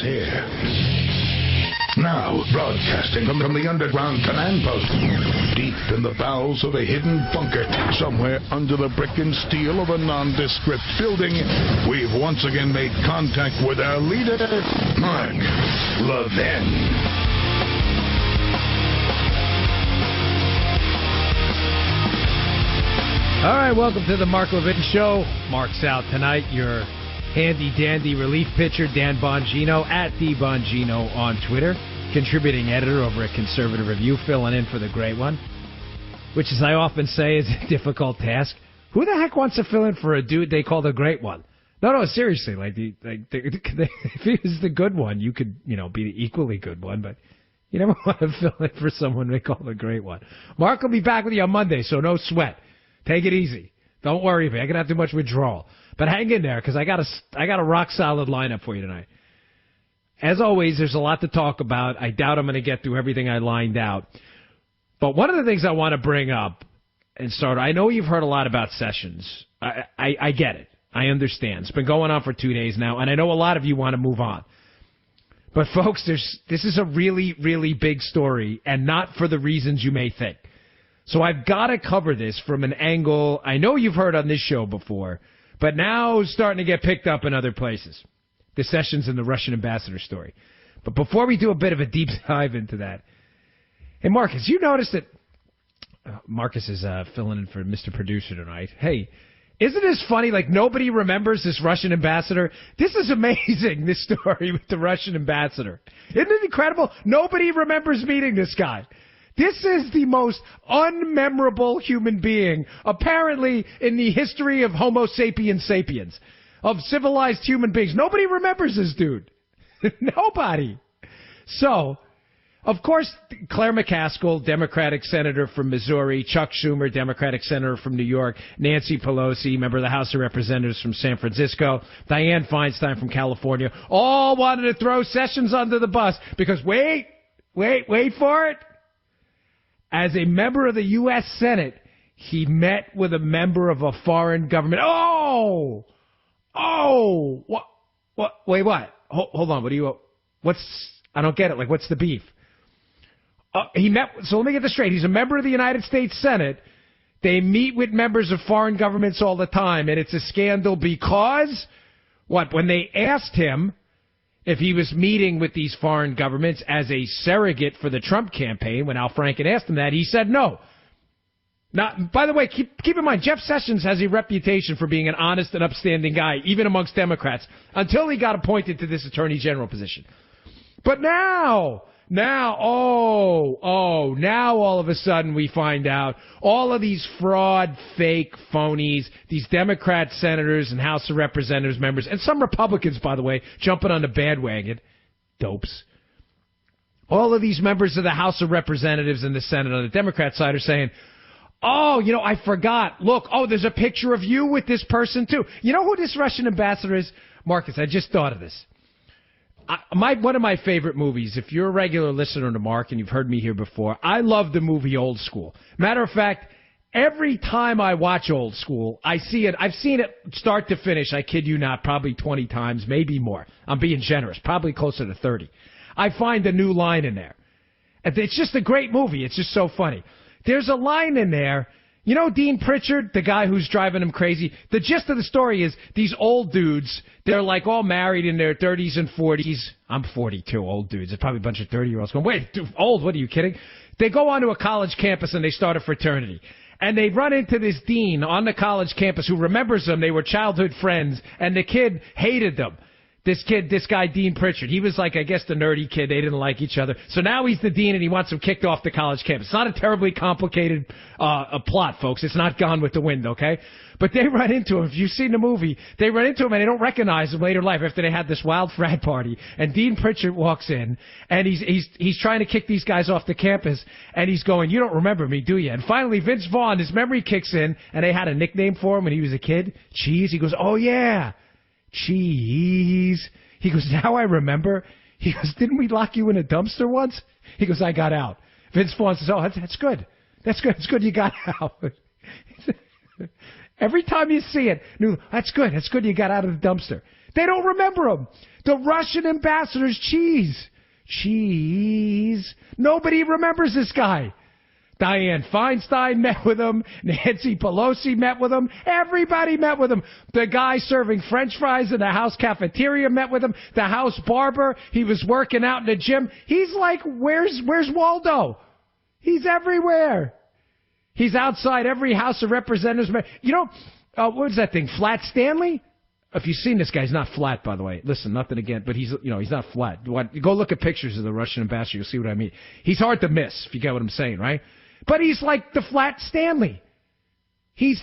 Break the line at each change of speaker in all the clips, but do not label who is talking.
here. Now, broadcasting from the underground command post, deep in the bowels of a hidden bunker, somewhere under the brick and steel of a nondescript building, we've once again made contact with our leader, Mark Levin.
All right, welcome to the Mark Levin Show. Mark's out tonight. Your handy-dandy relief pitcher, Dan Bongino, at DBongino on Twitter, contributing editor over at Conservative Review, filling in for the great one, which, as I often say, is a difficult task. Who the heck wants to fill in for a dude they call the great one? No, seriously. If he was the good one, you could, be the equally good one, but you never want to fill in for someone they call the great one. Mark will be back with you on Monday, so no sweat. Take it easy. Don't worry about it. I can have too much withdrawal. But hang in there, because I got a rock-solid lineup for you tonight. As always, there's a lot to talk about. I doubt I'm going to get through everything I lined out. But one of the things I want to bring up and start, I know you've heard a lot about Sessions. I get it. I understand. It's been going on for 2 days now, and I know a lot of you want to move on. But, folks, this is a really, really big story, and not for the reasons you may think. So I've got to cover this from an angle I know you've heard on this show before, but now it's starting to get picked up in other places. The Sessions and the Russian ambassador story. But before we do a bit of a deep dive into that, hey, Marcus, you noticed that Marcus is filling in for Mr. Producer tonight. Hey, isn't this funny? Like, nobody remembers this Russian ambassador. This is amazing, this story with the Russian ambassador. Isn't it incredible? Nobody remembers meeting this guy. This is the most unmemorable human being, apparently, in the history of Homo sapiens sapiens, of civilized human beings. Nobody remembers this dude. Nobody. So, of course, Claire McCaskill, Democratic senator from Missouri, Chuck Schumer, Democratic senator from New York, Nancy Pelosi, member of the House of Representatives from San Francisco, Dianne Feinstein from California, all wanted to throw Sessions under the bus because, wait for it. As a member of the U.S. Senate, he met with a member of a foreign government. What? Wait, what? Hold on. I don't get it. Like, what's the beef? So let me get this straight. He's a member of the United States Senate. They meet with members of foreign governments all the time, and it's a scandal because, when they asked him if he was meeting with these foreign governments as a surrogate for the Trump campaign, when Al Franken asked him that, he said no. Now, by the way, keep in mind, Jeff Sessions has a reputation for being an honest and upstanding guy, even amongst Democrats, until he got appointed to this attorney general position. But now all of a sudden we find out all of these fraud, fake, phonies, these Democrat senators and House of Representatives members, and some Republicans, by the way, jumping on the bandwagon, dopes. All of these members of the House of Representatives and the Senate on the Democrat side are saying, I forgot. Look, there's a picture of you with this person, too. You know who this Russian ambassador is? Marcus, I just thought of this. One of my favorite movies, if you're a regular listener to Mark and you've heard me here before, I love the movie Old School. Matter of fact, every time I watch Old School, I see it. I've seen it start to finish, I kid you not, probably 20 times, maybe more. I'm being generous, probably closer to 30. I find a new line in there. It's just a great movie. It's just so funny. There's a line in there. You know Dean Pritchard, the guy who's driving him crazy? The gist of the story is these old dudes, they're like all married in their 30s and 40s. I'm 42, old dudes. There's probably a bunch of 30-year-olds going, wait, dude, old, what are you kidding? They go onto a college campus and they start a fraternity. And they run into this dean on the college campus who remembers them. They were childhood friends, and the kid hated them. This guy, Dean Pritchard, he was like, I guess, the nerdy kid. They didn't like each other. So now he's the dean, and he wants him kicked off the college campus. It's not a terribly complicated a plot, folks. It's not Gone with the Wind, okay? But they run into him. If you've seen the movie, they run into him, and they don't recognize him later in life after they had this wild frat party. And Dean Pritchard walks in, and he's trying to kick these guys off the campus, and he's going, you don't remember me, do you? And finally, Vince Vaughn, his memory kicks in, and they had a nickname for him when he was a kid, Cheese. He goes, oh, yeah. Cheese. He goes, now I remember. He goes, didn't we lock you in a dumpster once? He goes, I got out. Vince Vaughn says, oh, that's good. That's good. It's good you got out. Every time you see it, that's good. That's good you got out of the dumpster. They don't remember him. The Russian ambassador's cheese. Nobody remembers this guy. Dianne Feinstein met with him. Nancy Pelosi met with him. Everybody met with him. The guy serving French fries in the House cafeteria met with him. The House barber, he was working out in the gym. He's like, where's Waldo? He's everywhere. He's outside every House of Representatives. You know, what was that thing? Flat Stanley? If you've seen this guy, he's not flat, by the way. Listen, nothing again, but he's not flat. Go look at pictures of the Russian ambassador. You'll see what I mean. He's hard to miss, if you get what I'm saying, right? But he's like the Flat Stanley. He's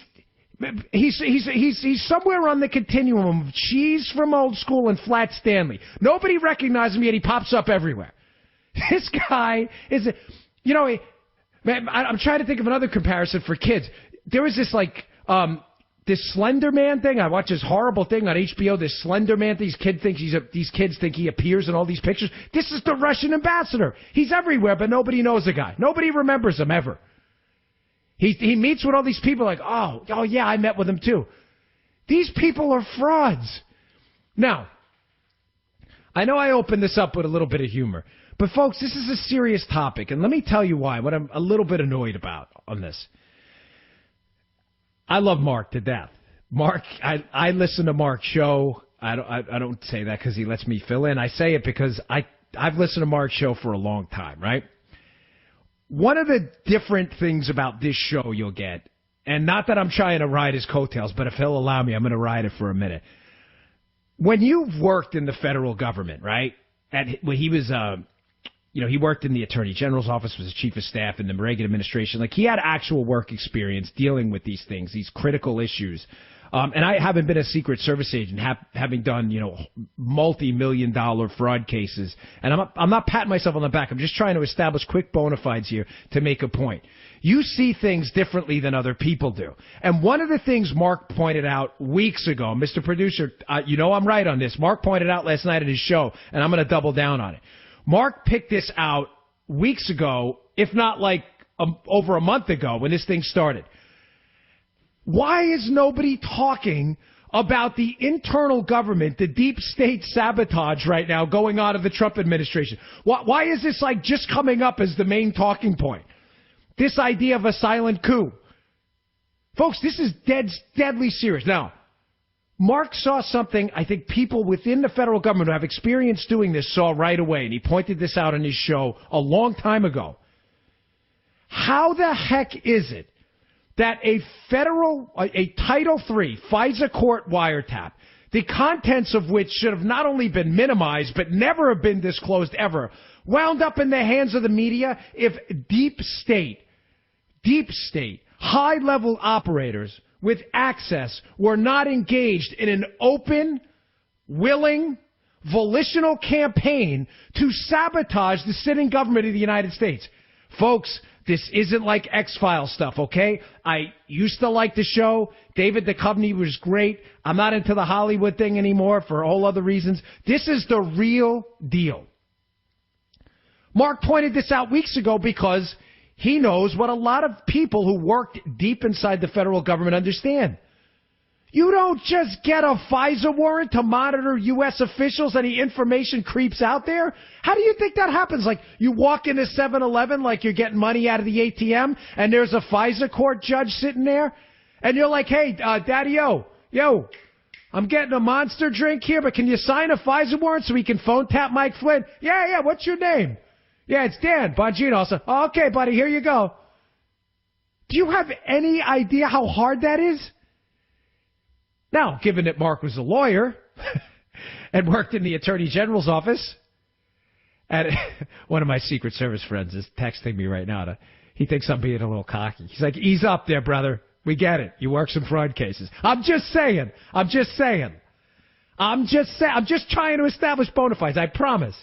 somewhere on the continuum of cheese from old school and Flat Stanley. Nobody recognizes him, yet he pops up everywhere. This guy is, I'm trying to think of another comparison for kids. There was this this Slender Man thing. I watched this horrible thing on HBO. This Slender Man. These kids think he appears in all these pictures. This is the Russian ambassador. He's everywhere, but nobody knows the guy. Nobody remembers him ever. He meets with all these people like, oh yeah, I met with him too. These people are frauds. Now, I know I opened this up with a little bit of humor, but folks, this is a serious topic, and let me tell you why. What I'm a little bit annoyed about on this. I love Mark to death. Mark, I listen to Mark's show. I don't say that because he lets me fill in. I say it because I've listened to Mark's show for a long time, right? One of the different things about this show you'll get, and not that I'm trying to ride his coattails, but if he'll allow me, I'm going to ride it for a minute. When you've worked in the federal government, right? When he was, he worked in the Attorney General's office, was the chief of staff in the Reagan administration. Like, he had actual work experience dealing with these things, these critical issues. And I haven't been a Secret Service agent, having done, multi-million-dollar fraud cases. And I'm not patting myself on the back. I'm just trying to establish quick bona fides here to make a point. You see things differently than other people do. And one of the things Mark pointed out weeks ago, Mr. Producer, I'm right on this. Mark pointed out last night at his show, and I'm going to double down on it. Mark picked this out weeks ago, if not over a month ago when this thing started. Why is nobody talking about the internal government, the deep state sabotage right now going on of the Trump administration? Why is this just coming up as the main talking point? This idea of a silent coup. Folks, this is deadly serious. Now, Mark saw something I think people within the federal government who have experience doing this saw right away, and he pointed this out on his show a long time ago. How the heck is it that a Title III FISA court wiretap, the contents of which should have not only been minimized but never have been disclosed ever, wound up in the hands of the media if deep state, high-level operators with access were not engaged in an open, willing, volitional campaign to sabotage the sitting government of the United States? Folks, this isn't like X-Files stuff, okay? I used to like the show. David Duchovny was great. I'm not into the Hollywood thing anymore for all other reasons. This is the real deal. Mark pointed this out weeks ago because he knows what a lot of people who worked deep inside the federal government understand. You don't just get a FISA warrant to monitor U.S. officials and the information creeps out there. How do you think that happens? Like, you walk into 7-Eleven like you're getting money out of the ATM, and there's a FISA court judge sitting there, and you're like, hey, Daddy-O, I'm getting a Monster drink here, but can you sign a FISA warrant so we can phone tap Mike Flynn? Yeah, what's your name? Yeah, it's Dan Bongino. I said, oh, okay, buddy, here you go. Do you have any idea how hard that is? Now, given that Mark was a lawyer and worked in the Attorney General's office, and one of my Secret Service friends is texting me right now. He thinks I'm being a little cocky. He's like, ease up there, brother. We get it. You work some fraud cases. I'm just saying. I'm just trying to establish bona fides. I promise.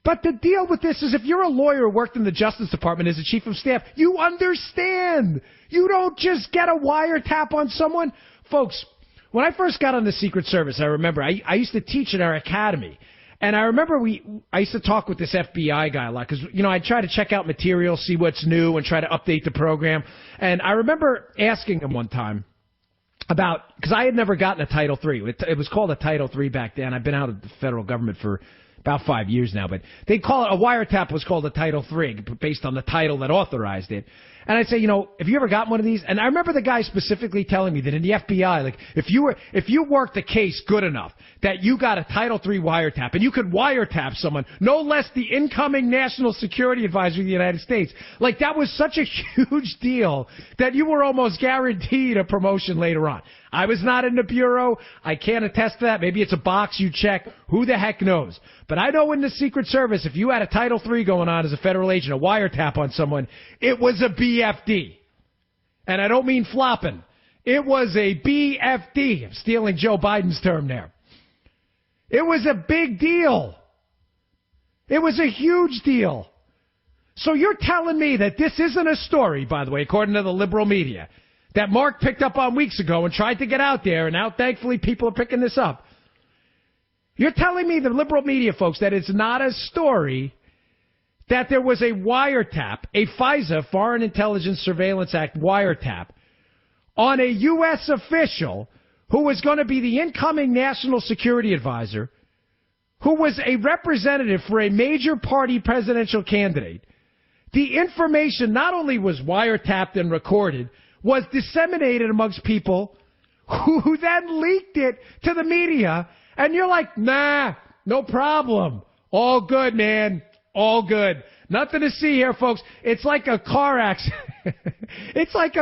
But the deal with this is if you're a lawyer who worked in the Justice Department as a chief of staff, you understand. You don't just get a wiretap on someone. Folks, when I first got on the Secret Service, I remember I used to teach at our academy. And I remember I used to talk with this FBI guy a lot because, I'd try to check out material, see what's new, and try to update the program. And I remember asking him one time, because I had never gotten a Title III. It was called a Title III back then. I've been out of the federal government for about 5 years now, but they call it a wiretap was called a Title III based on the title that authorized it. And I'd say, have you ever gotten one of these? And I remember the guy specifically telling me that in the FBI, like, if you worked the case good enough that you got a Title III wiretap, and you could wiretap someone, no less the incoming National Security Advisor of the United States, like, that was such a huge deal that you were almost guaranteed a promotion later on. I was not in the Bureau. I can't attest to that. Maybe it's a box you check. Who the heck knows? But I know in the Secret Service, if you had a Title III going on as a federal agent, a wiretap on someone, it was a BFD. And I don't mean flopping. It was a BFD. I'm stealing Joe Biden's term there. It was a big deal. It was a huge deal. So you're telling me that this isn't a story, by the way, according to the liberal media, that Mark picked up on weeks ago and tried to get out there, and now thankfully people are picking this up. You're telling me, the liberal media folks, that it's not a story that there was a wiretap, a FISA, Foreign Intelligence Surveillance Act wiretap, on a U.S. official who was going to be the incoming National Security Advisor, who was a representative for a major party presidential candidate. The information not only was wiretapped and recorded, was disseminated amongst people who then leaked it to the media, and you're like, nah, no problem. All good, man. All good. Nothing to see here, folks. It's like a car accident. Everybody's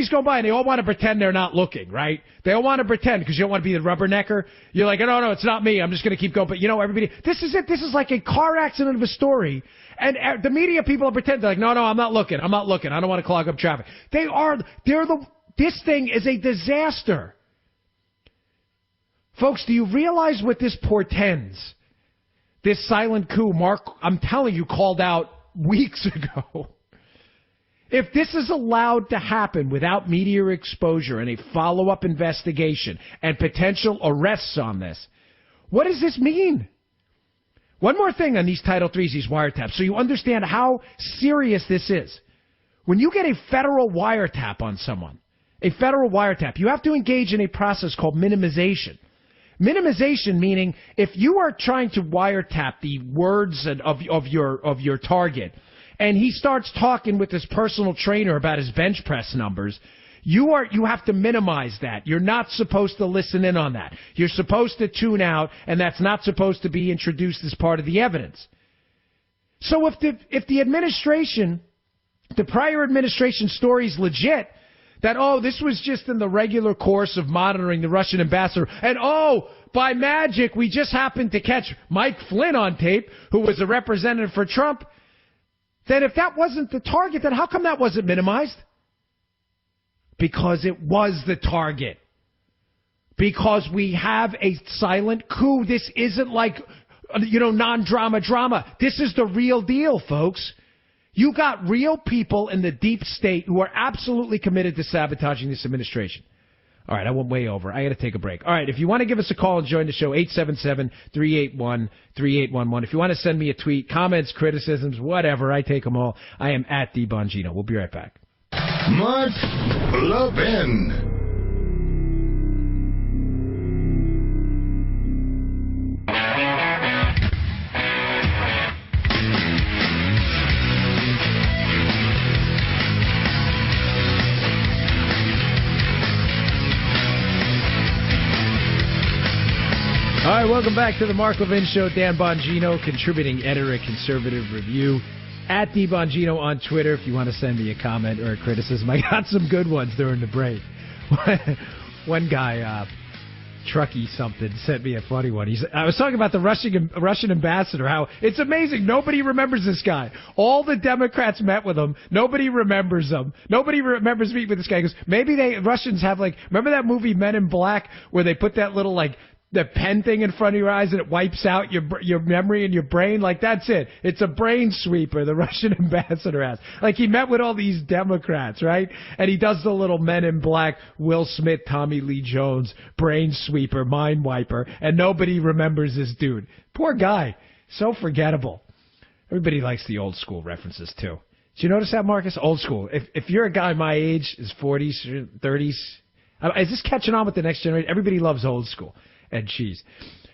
going by and they all want to pretend they're not looking, right? They all want to pretend because you don't want to be the rubbernecker. You're like, no, it's not me. I'm just going to keep going. But everybody, this is it. This is like a car accident of a story. And the media people are pretending. They're like, no, I'm not looking. I don't want to clog up traffic. This thing is a disaster. Folks, do you realize what this portends? This silent coup, Mark, I'm telling you, called out weeks ago. If this is allowed to happen without media exposure and a follow-up investigation and potential arrests on this, what does this mean? One more thing on these Title IIIs, these wiretaps, so you understand how serious this is. When you get a federal wiretap on someone, you have to engage in a process called minimization. Minimization meaning if you are trying to wiretap the words of your target, and he starts talking with his personal trainer about his bench press numbers, you have to minimize that. You're not supposed to listen in on that. You're supposed to tune out, and that's not supposed to be introduced as part of the evidence. So if the administration, the prior administration story is legit, that, this was just in the regular course of monitoring the Russian ambassador, and by magic, we just happened to catch Mike Flynn on tape, who was a representative for Trump, then if that wasn't the target, then how come that wasn't minimized? Because it was the target. Because we have a silent coup. This isn't like, non-drama drama. This is the real deal, folks. You got real people in the deep state who are absolutely committed to sabotaging this administration. All right, I went way over. I got to take a break. All right, if you want to give us a call and join the show, 877-381-3811. If you want to send me a tweet, comments, criticisms, whatever, I take them all. I am at DeBongino. We'll be right back.
Mark Levin.
All right, welcome back to the Mark Levin Show. Dan Bongino, contributing editor at Conservative Review. At DeBongino on Twitter if you want to send me a comment or a criticism. I got some good ones during the break. One guy, Truckee something, sent me a funny one. I was talking about the Russian ambassador, how it's amazing. Nobody remembers this guy. All the Democrats met with him. Nobody remembers him. Nobody remembers meeting with this guy. He goes, maybe Russians have remember that movie Men in Black where they put that little the pen thing in front of your eyes and it wipes out your memory and your brain? That's it. It's a brain sweeper the Russian ambassador has. He met with all these Democrats, right? And he does the little Men in Black, Will Smith, Tommy Lee Jones, brain sweeper, mind wiper, and nobody remembers this dude. Poor guy. So forgettable. Everybody likes the old school references too. Did you notice that, Marcus? Old school. If you're a guy my age, his 40s, 30s, is this catching on with the next generation? Everybody loves old school and cheese.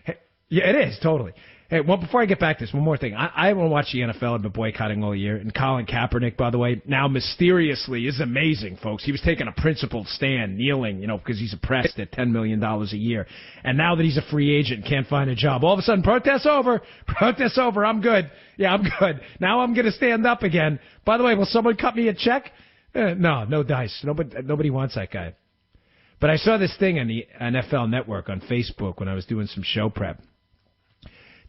Hey, yeah, it is, totally. Hey, well, before I get back to this, one more thing. I haven't watched the NFL. I've been boycotting all year. And Colin Kaepernick, by the way, now mysteriously is amazing, folks. He was taking a principled stand, kneeling, because he's oppressed at $10 million a year. And now that he's a free agent and can't find a job, all of a sudden, protest's over. Protest's over. I'm good. Yeah, I'm good. Now I'm going to stand up again. By the way, will someone cut me a check? No dice. Nobody wants that guy. But I saw this thing on the NFL Network on Facebook when I was doing some show prep.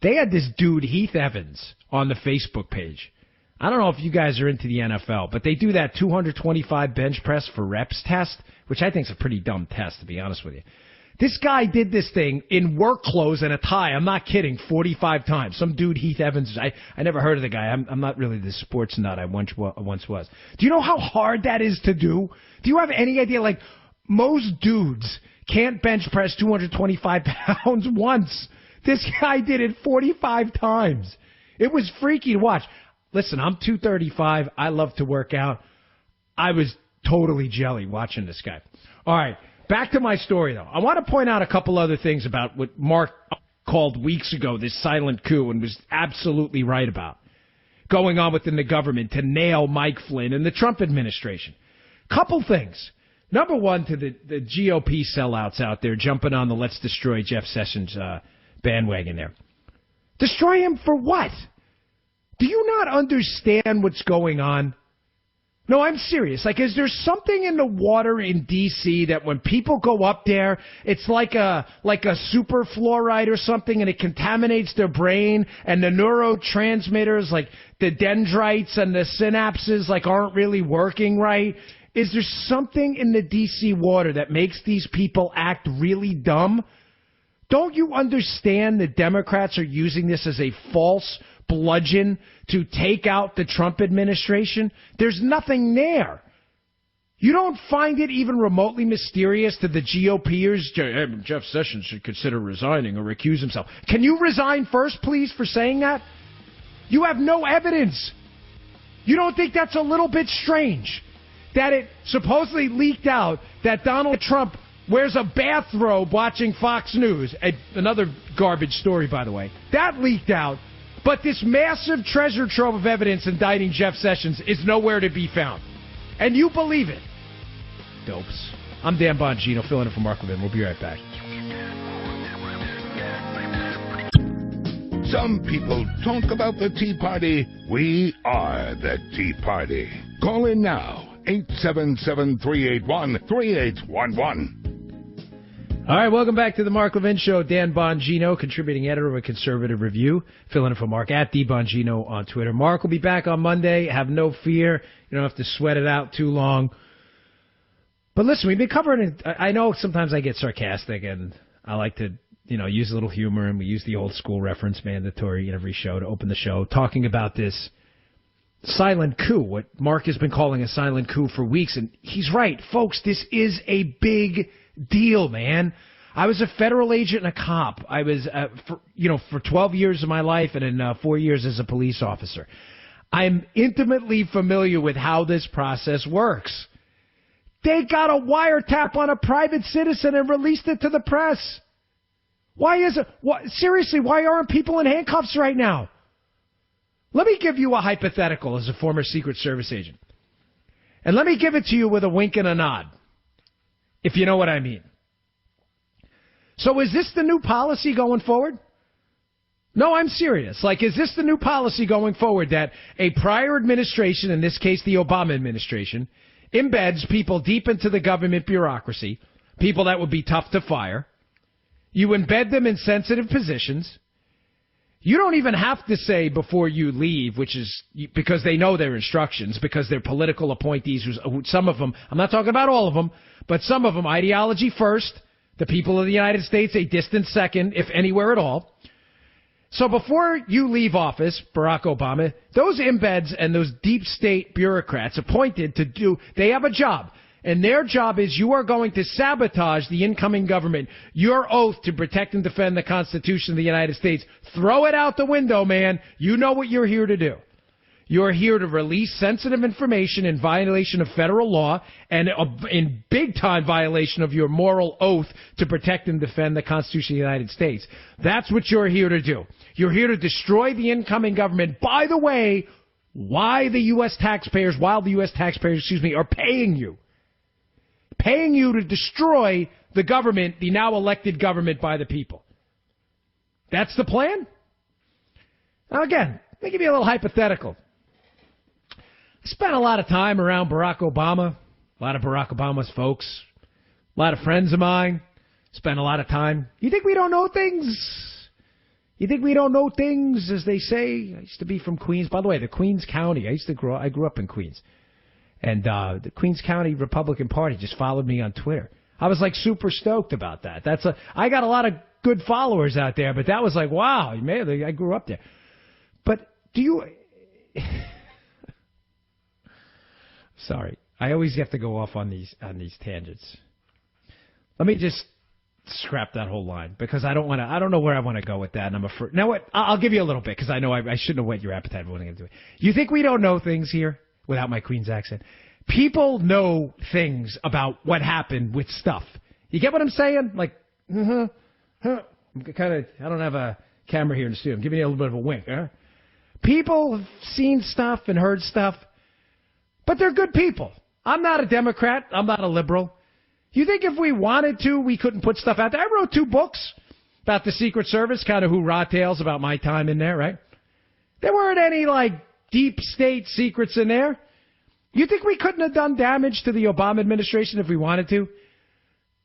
They had this dude, Heath Evans, on the Facebook page. I don't know if you guys are into the NFL, but they do that 225 bench press for reps test, which I think is a pretty dumb test, to be honest with you. This guy did this thing in work clothes and a tie. I'm not kidding, 45 times. Some dude, Heath Evans, I never heard of the guy. I'm not really the sports nut I once was. Do you know how hard that is to do? Do you have any idea? Like, most dudes can't bench press 225 pounds once. This guy did it 45 times. It was freaky to watch. Listen, I'm 235. I love to work out. I was totally jelly watching this guy. All right, back to my story, though. I want to point out a couple other things about what Mark called weeks ago this silent coup and was absolutely right about going on within the government to nail Mike Flynn and the Trump administration. Couple things. Number one, to the GOP sellouts out there jumping on the Let's Destroy Jeff Sessions bandwagon there. Destroy him for what? Do you not understand what's going on? No, I'm serious. Like, is there something in the water in D.C. that when people go up there, it's like a super fluoride or something, and it contaminates their brain, and the neurotransmitters, like the dendrites and the synapses, like aren't really working right? Is there something in the D.C. water that makes these people act really dumb? Don't you understand the Democrats are using this as a false bludgeon to take out the Trump administration? There's nothing there. You don't find it even remotely mysterious to the GOPers? Jeff Sessions should consider resigning or recuse himself. Can you resign first, please, for saying that? You have no evidence. You don't think that's a little bit strange? That it supposedly leaked out that Donald Trump wears a bathrobe watching Fox News. Another garbage story, by the way. That leaked out. But this massive treasure trove of evidence indicting Jeff Sessions is nowhere to be found. And you believe it. Dopes. I'm Dan Bongino, filling in for Mark Levin. We'll be right back.
Some people talk about the Tea Party. We are the Tea Party. Call in now. 877-381-3811.
All right, welcome back to the Mark Levin Show. Dan Bongino, contributing editor of a Conservative Review, filling in for Mark at DBongino on Twitter. Mark will be back on Monday. Have no fear. You don't have to sweat it out too long. But listen, we've been covering it. I know sometimes I get sarcastic, and I like to, use a little humor, and we use the old school reference mandatory in every show to open the show, talking about this silent coup, what Mark has been calling a silent coup for weeks. And he's right. Folks, this is a big deal, man. I was a federal agent and a cop. I was, for 12 years of my life and in 4 years as a police officer. I'm intimately familiar with how this process works. They got a wiretap on a private citizen and released it to the press. Why is it? Seriously, why aren't people in handcuffs right now? Let me give you a hypothetical as a former Secret Service agent. And let me give it to you with a wink and a nod, if you know what I mean. So is this the new policy going forward? No, I'm serious. Like, is this the new policy going forward that a prior administration, in this case the Obama administration, embeds people deep into the government bureaucracy, people that would be tough to fire? You embed them in sensitive positions. You don't even have to say before you leave, which is because they know their instructions, because they're political appointees, some of them, I'm not talking about all of them, but some of them, ideology first, the people of the United States a distant second, if anywhere at all. So before you leave office, Barack Obama, those embeds and those deep state bureaucrats appointed to do, they have a job. And their job is you are going to sabotage the incoming government. Your oath to protect and defend the Constitution of the United States. Throw it out the window, man. You know what you're here to do. You're here to release sensitive information in violation of federal law and in big-time violation of your moral oath to protect and defend the Constitution of the United States. That's what you're here to do. You're here to destroy the incoming government. By the way, while the U.S. taxpayers, are paying you. Paying you to destroy the government, the now elected government by the people. That's the plan? Now again, let me give you a little hypothetical. I spent a lot of time around Barack Obama, a lot of Barack Obama's folks, a lot of friends of mine, spent a lot of time. You think we don't know things? You think we don't know things, as they say? I used to be from Queens. By the way, the Queens County, I grew up in Queens. And the Queens County Republican Party just followed me on Twitter. I was like super stoked about that. I got a lot of good followers out there, but that was like, wow, man, I grew up there. But do you... Sorry, I always have to go off on these tangents. Let me just scrap that whole line because I don't know where I want to go with that. And I'm afraid. Now what? I'll give you a little bit because I know I shouldn't have whet your appetite for what I'm going to do. You think we don't know things here without my Queen's accent? People know things about what happened with stuff. You get what I'm saying? Like, I'm kind of. I don't have a camera here in the studio. I'm giving you a little bit of a wink. Huh? People have seen stuff and heard stuff. But they're good people. I'm not a Democrat. I'm not a liberal. You think if we wanted to, we couldn't put stuff out there? I wrote 2 books about the Secret Service, kind of hoorah tales about my time in there, right? There weren't any, deep state secrets in there. You think we couldn't have done damage to the Obama administration if we wanted to?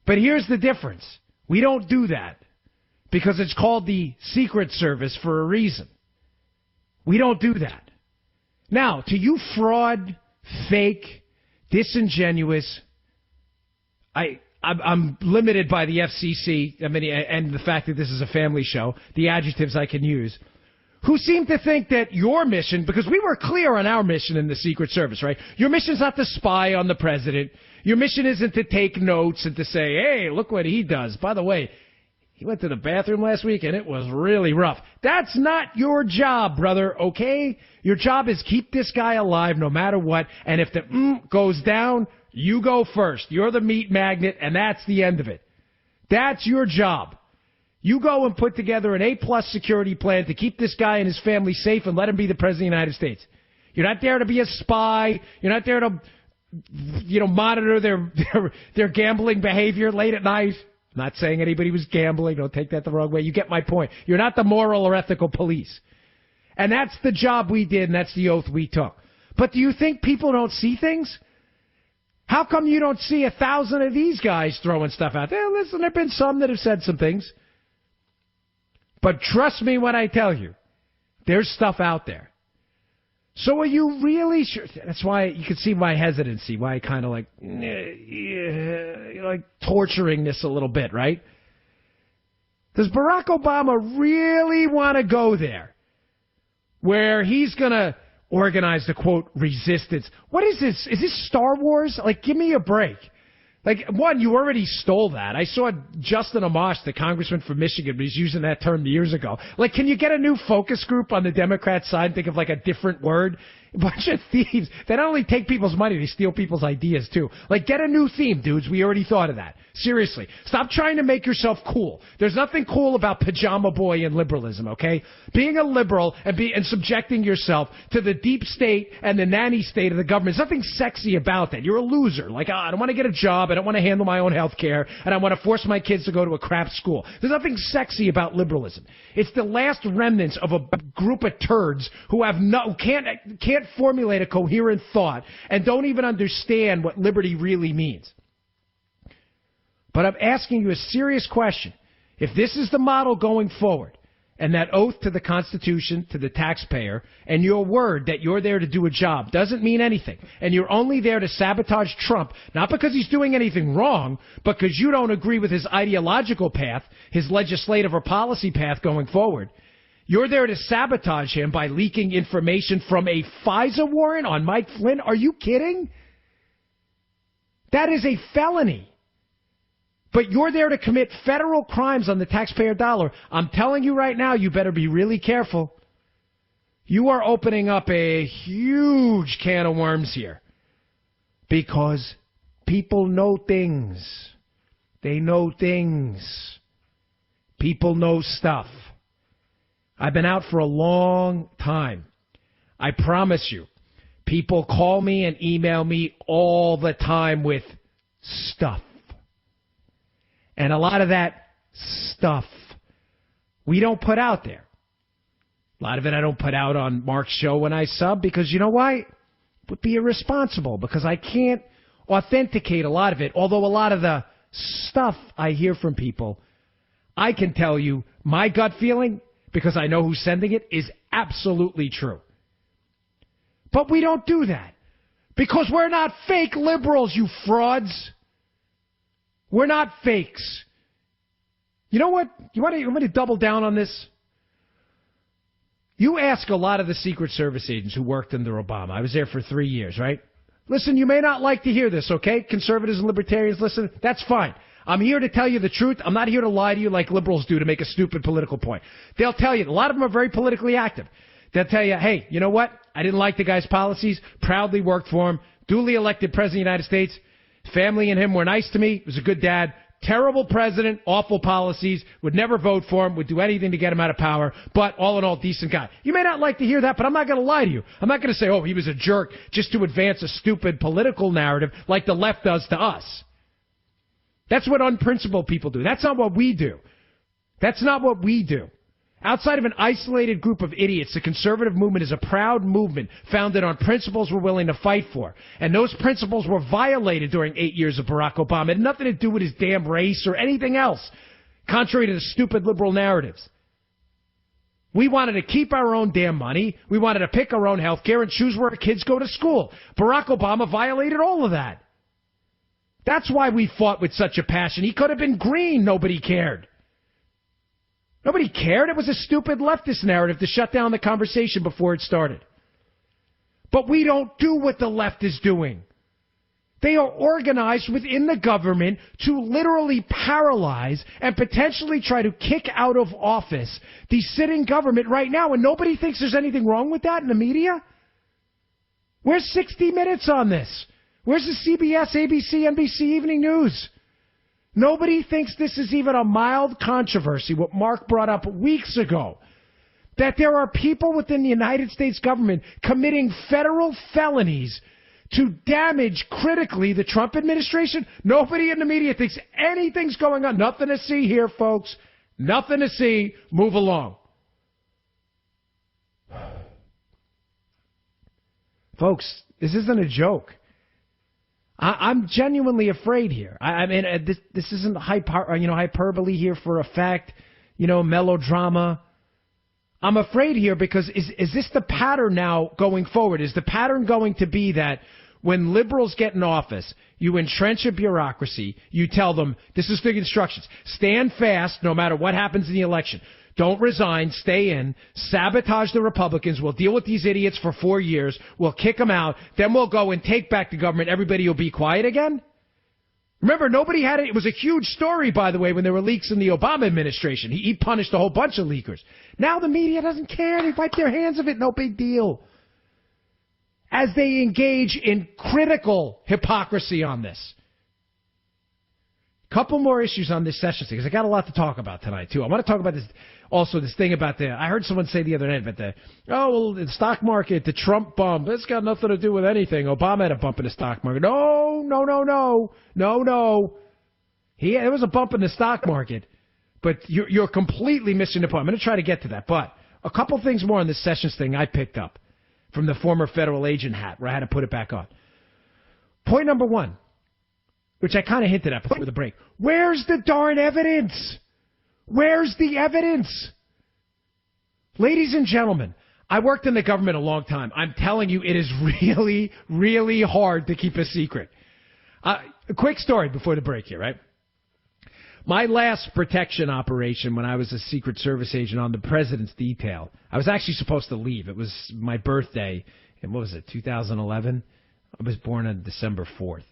But here's the difference. We don't do that because it's called the Secret Service for a reason. We don't do that. Now, to you fraud... fake, disingenuous. I'm limited by the FCC, and the fact that this is a family show, the adjectives I can use, who seem to think that your mission, because we were clear on our mission in the Secret Service, right? Your mission's not to spy on the president. Your mission isn't to take notes and to say, hey, look what he does. By the way, he went to the bathroom last week and it was really rough. That's not your job, brother, okay? Your job is keep this guy alive no matter what, and if the goes down, you go first. You're the meat magnet, and that's the end of it. That's your job. You go and put together an A-plus security plan to keep this guy and his family safe and let him be the President of the United States. You're not there to be a spy. You're not there to, monitor their gambling behavior late at night. I'm not saying anybody was gambling. Don't take that the wrong way. You get my point. You're not the moral or ethical police. And that's the job we did, and that's the oath we took. But do you think people don't see things? How come you don't see 1,000 of these guys throwing stuff out there? Listen, there have been some that have said some things. But trust me when I tell you, there's stuff out there. So are you really sure? That's why you can see my hesitancy, why I kind of like torturing this a little bit, right? Does Barack Obama really want to go there where he's going to organize the, quote, resistance? What is this? Is this Star Wars? Give me a break. One, you already stole that. I saw Justin Amash, the congressman from Michigan, was using that term years ago. Can you get a new focus group on the Democrat side and think of a different word? A bunch of thieves. They not only take people's money, they steal people's ideas too. Get a new theme, dudes. We already thought of that. Seriously. Stop trying to make yourself cool. There's nothing cool about pajama boy and liberalism, okay? Being a liberal and subjecting yourself to the deep state and the nanny state of the government, there's nothing sexy about that. You're a loser. I don't want to get a job. I don't want to handle my own health care. And I want to force my kids to go to a crap school. There's nothing sexy about liberalism. It's the last remnants of a group of turds who have can't formulate a coherent thought and don't even understand what liberty really means. But I'm asking you a serious question. If this is the model going forward, and that oath to the Constitution, to the taxpayer, and your word that you're there to do a job doesn't mean anything, and you're only there to sabotage Trump, not because he's doing anything wrong, but because you don't agree with his ideological path, his legislative or policy path going forward, you're there to sabotage him by leaking information from a FISA warrant on Mike Flynn? Are you kidding? That is a felony. But you're there to commit federal crimes on the taxpayer dollar. I'm telling you right now, you better be really careful. You are opening up a huge can of worms here because people know things. They know things. People know stuff. I've been out for a long time. I promise you, people call me and email me all the time with stuff. And a lot of that stuff we don't put out there. A lot of it I don't put out on Mark's show when I sub because you know why? It would be irresponsible because I can't authenticate a lot of it. Although a lot of the stuff I hear from people, I can tell you my gut feeling, because I know who's sending it, is absolutely true. But we don't do that because we're not fake liberals, you frauds. We're not fakes. You know what? You want me to double down on this? You ask a lot of the Secret Service agents who worked under Obama. I was there for 3 years, right? Listen, you may not like to hear this, okay? Conservatives and libertarians, listen, that's fine. I'm here to tell you the truth. I'm not here to lie to you like liberals do to make a stupid political point. They'll tell you, a lot of them are very politically active. They'll tell you, hey, you know what? I didn't like the guy's policies, proudly worked for him, duly elected president of the United States. Family and him were nice to me, was a good dad. Terrible president, awful policies, would never vote for him, would do anything to get him out of power, but all in all, decent guy. You may not like to hear that, but I'm not going to lie to you. I'm not going to say, oh, he was a jerk just to advance a stupid political narrative like the left does to us. That's what unprincipled people do. That's not what we do. That's not what we do. Outside of an isolated group of idiots, the conservative movement is a proud movement founded on principles we're willing to fight for. And those principles were violated during 8 years of Barack Obama. It had nothing to do with his damn race or anything else, contrary to the stupid liberal narratives. We wanted to keep our own damn money. We wanted to pick our own health care and choose where our kids go to school. Barack Obama violated all of that. That's why we fought with such a passion. He could have been green. Nobody cared. Nobody cared. It was a stupid leftist narrative to shut down the conversation before it started. But we don't do what the left is doing. They are organized within the government to literally paralyze and potentially try to kick out of office the sitting government right now, and nobody thinks there's anything wrong with that in the media? Where's 60 Minutes on this? Where's the CBS, ABC, NBC Evening News? Nobody thinks this is even a mild controversy, what Mark brought up weeks ago, that there are people within the United States government committing federal felonies to damage critically the Trump administration. Nobody in the media thinks anything's going on. Nothing to see here, folks. Nothing to see. Move along. Folks, this isn't a joke. I'm genuinely afraid here. I mean, this isn't hyperbole here for effect, melodrama. I'm afraid here because is this the pattern now going forward? Is the pattern going to be that when liberals get in office, you entrench a bureaucracy, you tell them, this is the instructions, stand fast no matter what happens in the election. Don't resign, stay in, sabotage the Republicans, we'll deal with these idiots for 4 years, we'll kick them out, then we'll go and take back the government, everybody will be quiet again? Remember, nobody had it. It was a huge story, by the way, when there were leaks in the Obama administration. He punished a whole bunch of leakers. Now the media doesn't care. They wipe their hands of it. No big deal. As they engage in critical hypocrisy on this. Couple more issues on this session because I got a lot to talk about tonight, too. I want to talk about this, also this thing about I heard someone say the other night about the stock market, the Trump bump. It's got nothing to do with anything. Obama had a bump in the stock market. No. There was a bump in the stock market, but you're completely missing the point. I'm going to try to get to that, but a couple things more on this Sessions thing I picked up from the former federal agent hat where I had to put it back on. Point number one, which I kind of hinted at before the break. Where's the darn evidence? Where's the evidence? Ladies and gentlemen, I worked in the government a long time. I'm telling you, it is really, really hard to keep a secret. A quick story before the break here, right? My last protection operation when I was a Secret Service agent on the president's detail, I was actually supposed to leave. It was my birthday in, 2011? I was born on December 4th.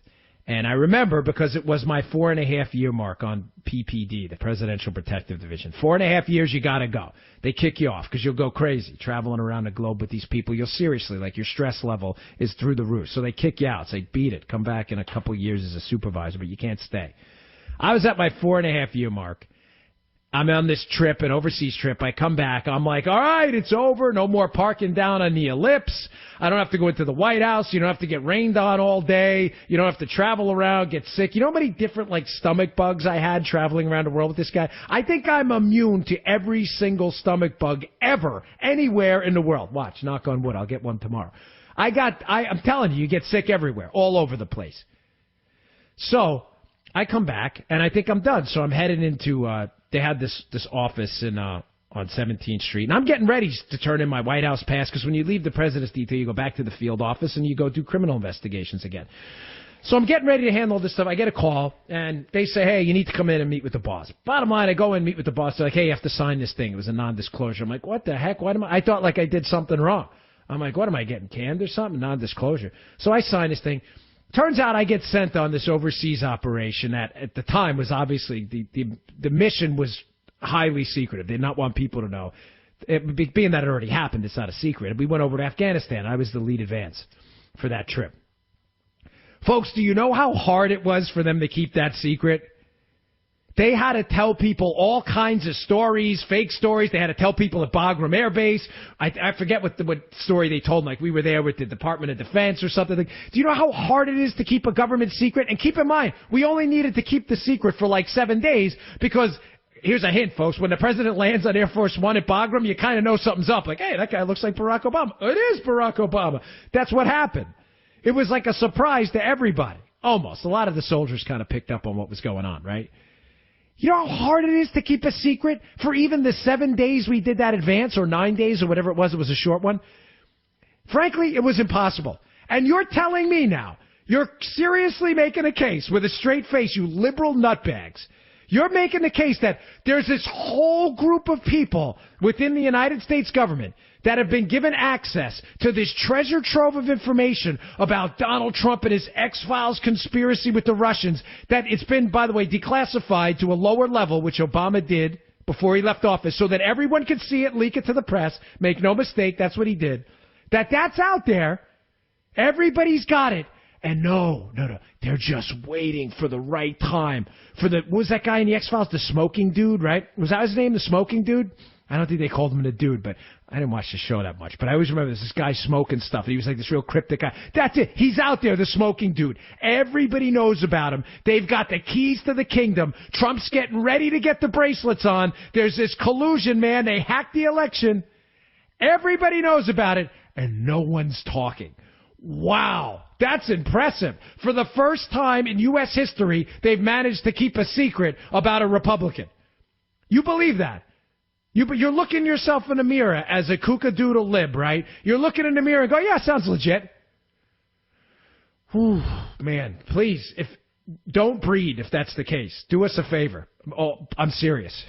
And I remember because it was my 4.5-year mark on PPD, the Presidential Protective Division. 4.5 years, you got to go. They kick you off because you'll go crazy traveling around the globe with these people. You'll seriously, like, your stress level is through the roof. So they kick you out. Say, beat it. Come back in a couple years as a supervisor, but you can't stay. I was at my 4.5-year mark. I'm on this trip, an overseas trip. I come back. I'm like, all right, it's over. No more parking down on the ellipse. I don't have to go into the White House. You don't have to get rained on all day. You don't have to travel around, get sick. You know how many different, like, stomach bugs I had traveling around the world with this guy? I think I'm immune to every single stomach bug ever, anywhere in the world. Watch, knock on wood. I'll get one tomorrow. I'm telling you, you get sick everywhere, all over the place. So I come back, and I think I'm done. So I'm headed into, they had this office on 17th Street. And I'm getting ready to turn in my White House pass because when you leave the president's detail, you go back to the field office and you go do criminal investigations again. So I'm getting ready to handle this stuff. I get a call, and they say, hey, you need to come in and meet with the boss. Bottom line, I go in and meet with the boss. They're like, hey, you have to sign this thing. It was a non-disclosure. I'm like, what the heck? I thought like I did something wrong. I'm like, what am I getting, canned or something? Non-disclosure. So I sign this thing. Turns out I get sent on this overseas operation that at the time was obviously the mission was highly secretive. They did not want people to know. Being that it already happened, it's not a secret. We went over to Afghanistan. I was the lead advance for that trip. Folks, do you know how hard it was for them to keep that secret? They had to tell people all kinds of stories, fake stories. They had to tell people at Bagram Air Base. I forget what story they told. Like, we were there with the Department of Defense or something. Do you know how hard it is to keep a government secret? And keep in mind, we only needed to keep the secret for like 7 days because, here's a hint, folks, when the president lands on Air Force One at Bagram, you kind of know something's up. Like, hey, that guy looks like Barack Obama. It is Barack Obama. That's what happened. It was like a surprise to everybody. Almost. A lot of the soldiers kind of picked up on what was going on, right? You know how hard it is to keep a secret for even the 7 days we did that advance, or 9 days, or whatever it was a short one? Frankly, it was impossible. And you're telling me now, you're seriously making a case with a straight face, you liberal nutbags. You're making the case that there's this whole group of people within the United States government that have been given access to this treasure trove of information about Donald Trump and his X-Files conspiracy with the Russians, that it's been, by the way, declassified to a lower level, which Obama did before he left office, so that everyone could see it, leak it to the press. Make no mistake, that's what he did. That's out there. Everybody's got it. And no, they're just waiting for the right time. What was that guy in the X-Files? The smoking dude, right? Was that his name, the smoking dude? I don't think they called him the dude, but I didn't watch the show that much. But I always remember this guy smoking stuff. And he was like this real cryptic guy. That's it. He's out there, the smoking dude. Everybody knows about him. They've got the keys to the kingdom. Trump's getting ready to get the bracelets on. There's this collusion, man. They hacked the election. Everybody knows about it, and no one's talking. Wow, that's impressive. For the first time in U.S. history, they've managed to keep a secret about a Republican. You believe that? You're looking yourself in the mirror as a kookadoodle lib, right? You're looking in the mirror and go, yeah, sounds legit. Whew, man, please, don't breed if that's the case. Do us a favor. Oh, I'm serious.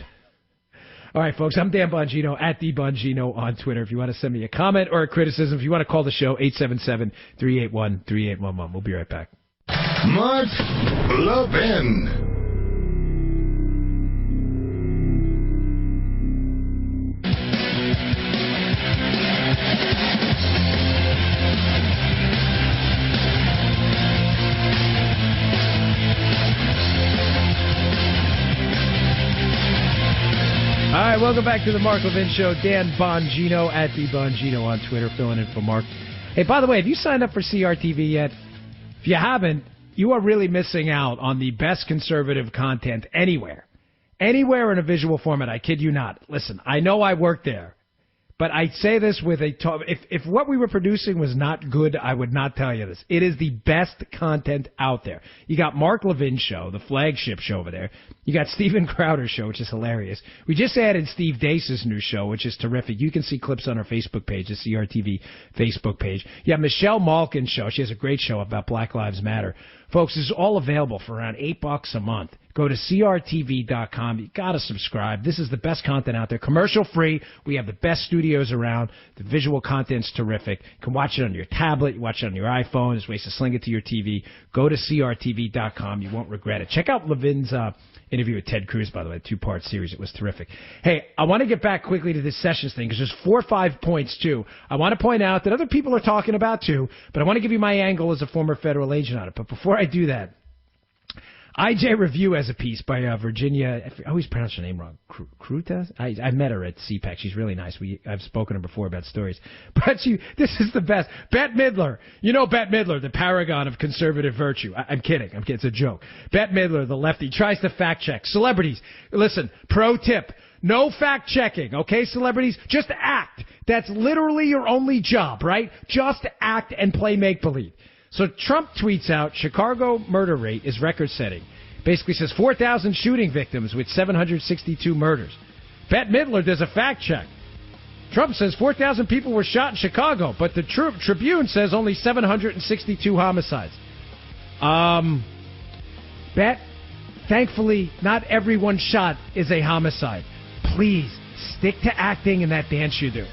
All right, folks, I'm Dan Bongino, at The Bongino on Twitter. If you want to send me a comment or a criticism, if you want to call the show, 877-381-3811. We'll be right back.
Mark Levin.
All right, welcome back to the Mark Levin Show. Dan Bongino, at The Bongino on Twitter, filling in for Mark. Hey, by the way, have you signed up for CRTV yet? If you haven't, you are really missing out on the best conservative content anywhere. Anywhere in a visual format, I kid you not. Listen, I know I work there, but I say this with if what we were producing was not good, I would not tell you this. It is the best content out there. You got Mark Levin's show, the flagship show over there. You got Steven Crowder's show, which is hilarious. We just added Steve Deace's new show, which is terrific. You can see clips on our Facebook page, the CRTV Facebook page. You have Michelle Malkin's show. She has a great show about Black Lives Matter. Folks, this is all available for around $8 a month. Go to crtv.com. You got to subscribe. This is the best content out there. Commercial free. We have the best studios around. The visual content's terrific. You can watch it on your tablet. You watch it on your iPhone. There's ways to sling it to your TV. Go to crtv.com. You won't regret it. Check out Levin's interview with Ted Cruz, by the way, 2-part series. It was terrific. Hey, I want to get back quickly to this Sessions thing because there's 4 or 5 points, too. I want to point out that other people are talking about, too, but I want to give you my angle as a former federal agent on it. But before I do that, IJ Review has a piece by Virginia. I always pronounce her name wrong. Kruta? I met her at CPAC. She's really nice. I've spoken to her before about stories. But this is the best. Bette Midler. You know Bette Midler, the paragon of conservative virtue. I'm kidding. It's a joke. Bette Midler, the lefty, tries to fact check. Celebrities, listen, pro tip. No fact checking, okay, celebrities? Just act. That's literally your only job, right? Just act and play make-believe. So Trump tweets out, Chicago murder rate is record-setting. Basically says 4,000 shooting victims with 762 murders. Bette Midler does a fact check. Trump says 4,000 people were shot in Chicago, but the Tribune says only 762 homicides. Bette, thankfully, not everyone shot is a homicide. Please, stick to acting in that dance you do.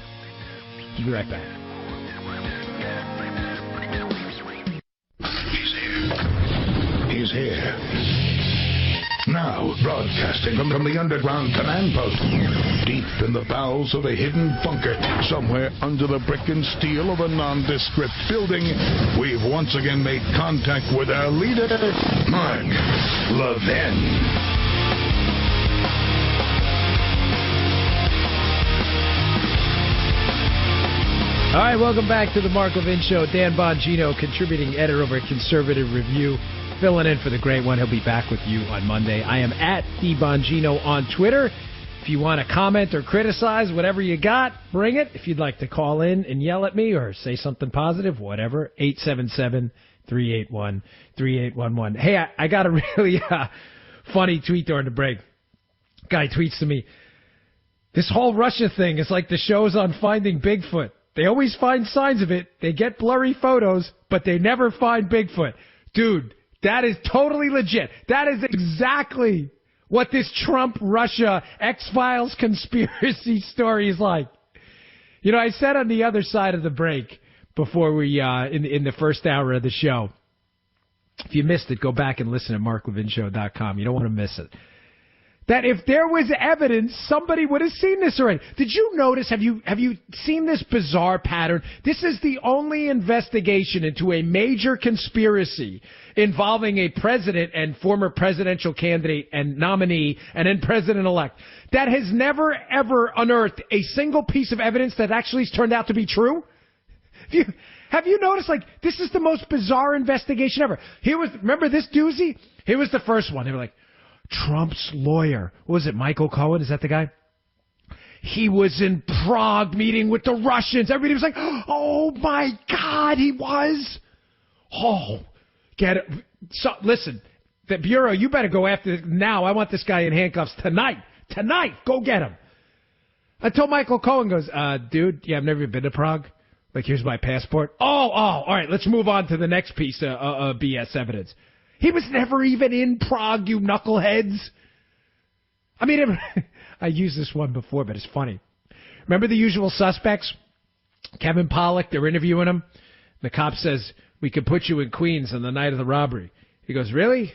We'll be right back.
He's here. Now, broadcasting from the underground command post, deep in the bowels of a hidden bunker, somewhere under the brick and steel of a nondescript building, we've once again made contact with our leader, Mark Levin.
All right, welcome back to the Mark Levin Show. Dan Bongino, contributing editor over at Conservative Review, filling in for the great one. He'll be back with you on Monday. I am at DBongino on Twitter. If you want to comment or criticize, whatever you got, bring it. If you'd like to call in and yell at me or say something positive, whatever, 877-381-3811. Hey, I got a really funny tweet during the break. Guy tweets to me, this whole Russia thing is like the shows on Finding Bigfoot. They always find signs of it. They get blurry photos, but they never find Bigfoot. Dude, that is totally legit. That is exactly what this Trump-Russia X-Files conspiracy story is like. You know, I said on the other side of the break before we, in the first hour of the show, if you missed it, go back and listen at marklevinshow.com. You don't want to miss it. That if there was evidence, somebody would have seen this already. Did you notice, have you seen this bizarre pattern? This is the only investigation into a major conspiracy involving a president and former presidential candidate and nominee and then president-elect that has never, ever unearthed a single piece of evidence that actually has turned out to be true. Have you noticed, like, this is the most bizarre investigation ever. Remember this doozy? Here was the first one. They were like, Trump's lawyer, what was it, Michael Cohen? Is that the guy? He was in Prague meeting with the Russians. Everybody was like, oh, my God, he was? Oh, get it. So, listen, the Bureau, you better go after it now. I want this guy in handcuffs tonight. Tonight, go get him. Until Michael Cohen goes, dude, yeah, I've never even been to Prague. Like, here's my passport. Oh, all right, let's move on to the next piece of BS evidence. He was never even in Prague, you knuckleheads. I mean, I used this one before, but it's funny. Remember The Usual Suspects? Kevin Pollak, they're interviewing him. The cop says, we could put you in Queens on the night of the robbery. He goes, really?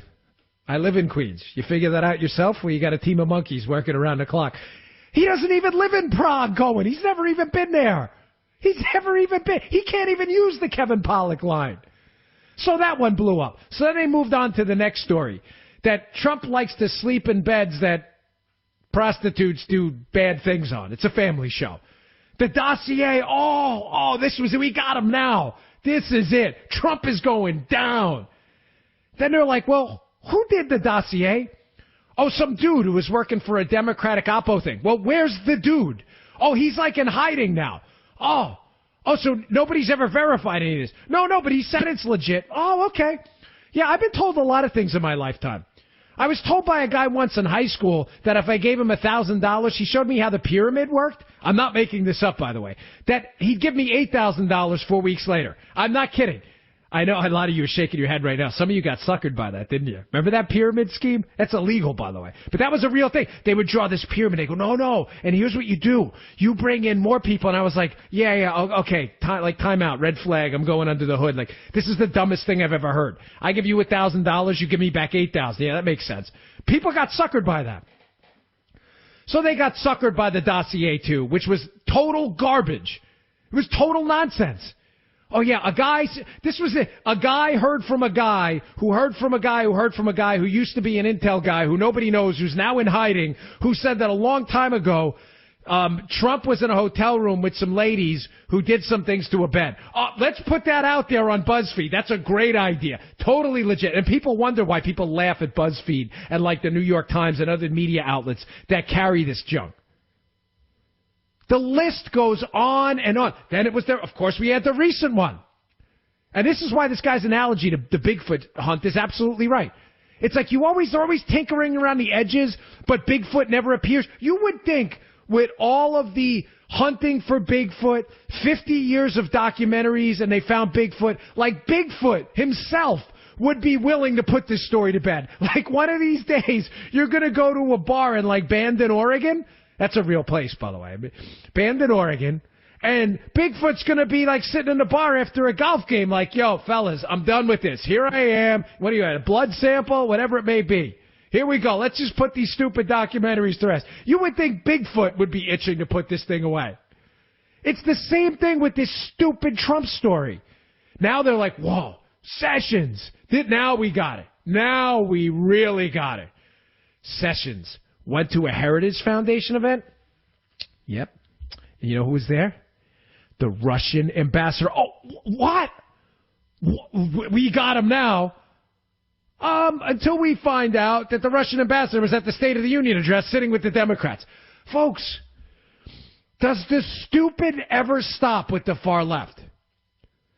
I live in Queens. You figure that out yourself? Well, you got a team of monkeys working around the clock. He doesn't even live in Prague, Cohen. He's never even been there. He's never even been. He can't even use the Kevin Pollak line. So that one blew up. So then they moved on to the next story, that Trump likes to sleep in beds that prostitutes do bad things on. It's a family show. The dossier, we got him now. This is it. Trump is going down. Then they're like, well, who did the dossier? Oh, some dude who was working for a Democratic oppo thing. Well, where's the dude? Oh, he's like in hiding now. Oh, so nobody's ever verified any of this. No, but he said it's legit. Oh, okay. Yeah, I've been told a lot of things in my lifetime. I was told by a guy once in high school that if I gave him $1,000, he showed me how the pyramid worked. I'm not making this up, by the way. That he'd give me $8,000 4 weeks later. I'm not kidding. I know a lot of you are shaking your head right now. Some of you got suckered by that, didn't you? Remember that pyramid scheme? That's illegal, by the way. But that was a real thing. They would draw this pyramid. They go, no. And here's what you do. You bring in more people. And I was like, yeah, okay. Time out. Red flag. I'm going under the hood. Like, this is the dumbest thing I've ever heard. I give you $1,000. You give me back $8,000. Yeah, that makes sense. People got suckered by that. So they got suckered by the dossier, too, which was total garbage. It was total nonsense. Oh, yeah, a guy heard from a guy who heard from a guy who heard from a guy who used to be an intel guy who nobody knows, who's now in hiding, who said that a long time ago, Trump was in a hotel room with some ladies who did some things to a bed. Let's put that out there on BuzzFeed. That's a great idea. Totally legit. And people wonder why people laugh at BuzzFeed and like the New York Times and other media outlets that carry this junk. The list goes on and on. Then it was there. Of course, we had the recent one. And this is why this guy's analogy to the Bigfoot hunt is absolutely right. It's like they're always tinkering around the edges, but Bigfoot never appears. You would think with all of the hunting for Bigfoot, 50 years of documentaries, and they found Bigfoot, like Bigfoot himself would be willing to put this story to bed. Like one of these days, you're going to go to a bar in like Bandon, Oregon. That's a real place, by the way. Bandon, Oregon. And Bigfoot's going to be like sitting in the bar after a golf game like, yo, fellas, I'm done with this. Here I am. What are you at? A blood sample? Whatever it may be. Here we go. Let's just put these stupid documentaries to rest. You would think Bigfoot would be itching to put this thing away. It's the same thing with this stupid Trump story. Now they're like, whoa, Sessions. Now we got it. Now we really got it. Sessions went to a Heritage Foundation event. Yep. And you know who was there? The Russian ambassador. Oh, what? We got him now. Until we find out that the Russian ambassador was at the State of the Union address sitting with the Democrats. Folks, does the stupid ever stop with the far left?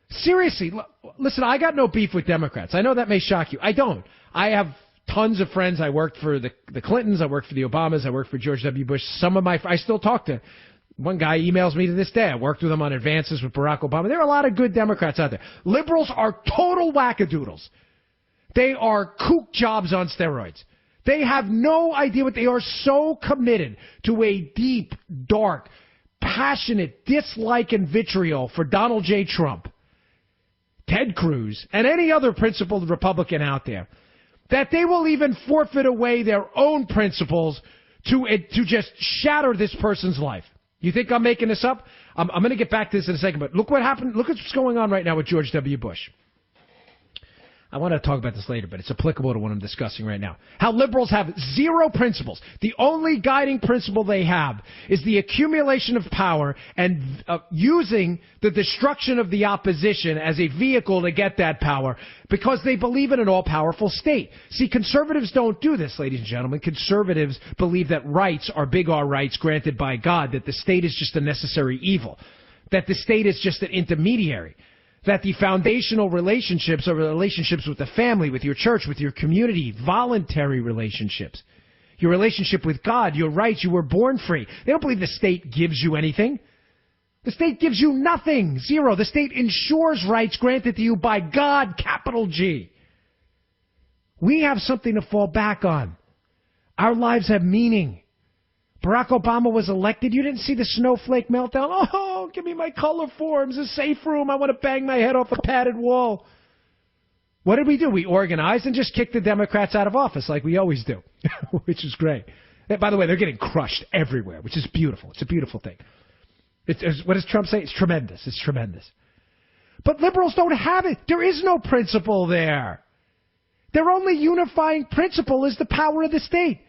Seriously, listen, I got no beef with Democrats. I know that may shock you. I don't. I have tons of friends. I worked for the Clintons. I worked for the Obamas. I worked for George W. Bush. I still talk to. One guy emails me to this day. I worked with him on advances with Barack Obama. There are a lot of good Democrats out there. Liberals are total wackadoodles. They are kook jobs on steroids. They have no idea what they are. So committed to a deep, dark, passionate dislike and vitriol for Donald J. Trump, Ted Cruz, and any other principled Republican out there, that they will even forfeit away their own principles to just shatter this person's life. You think I'm making this up? I'm going to get back to this in a second, but look what happened. Look what's going on right now with George W. Bush. I want to talk about this later, but it's applicable to what I'm discussing right now. How liberals have zero principles. The only guiding principle they have is the accumulation of power and using the destruction of the opposition as a vehicle to get that power because they believe in an all-powerful state. See, conservatives don't do this, ladies and gentlemen. Conservatives believe that rights are big R rights granted by God, that the state is just a necessary evil, that the state is just an intermediary, that the foundational relationships are relationships with the family, with your church, with your community, voluntary relationships. Your relationship with God, your rights, you were born free. They don't believe the state gives you anything. The state gives you nothing, zero. The state ensures rights granted to you by God, capital G. We have something to fall back on. Our lives have meaning. Barack Obama was elected. You didn't see the snowflake meltdown. Oh, give me my color forms, a safe room. I want to bang my head off a padded wall. What did we do? We organized and just kicked the Democrats out of office like we always do, which is great. And by the way, they're getting crushed everywhere, which is beautiful. It's a beautiful thing. What does Trump say? It's tremendous. It's tremendous. But liberals don't have it. There is no principle there. Their only unifying principle is the power of the state.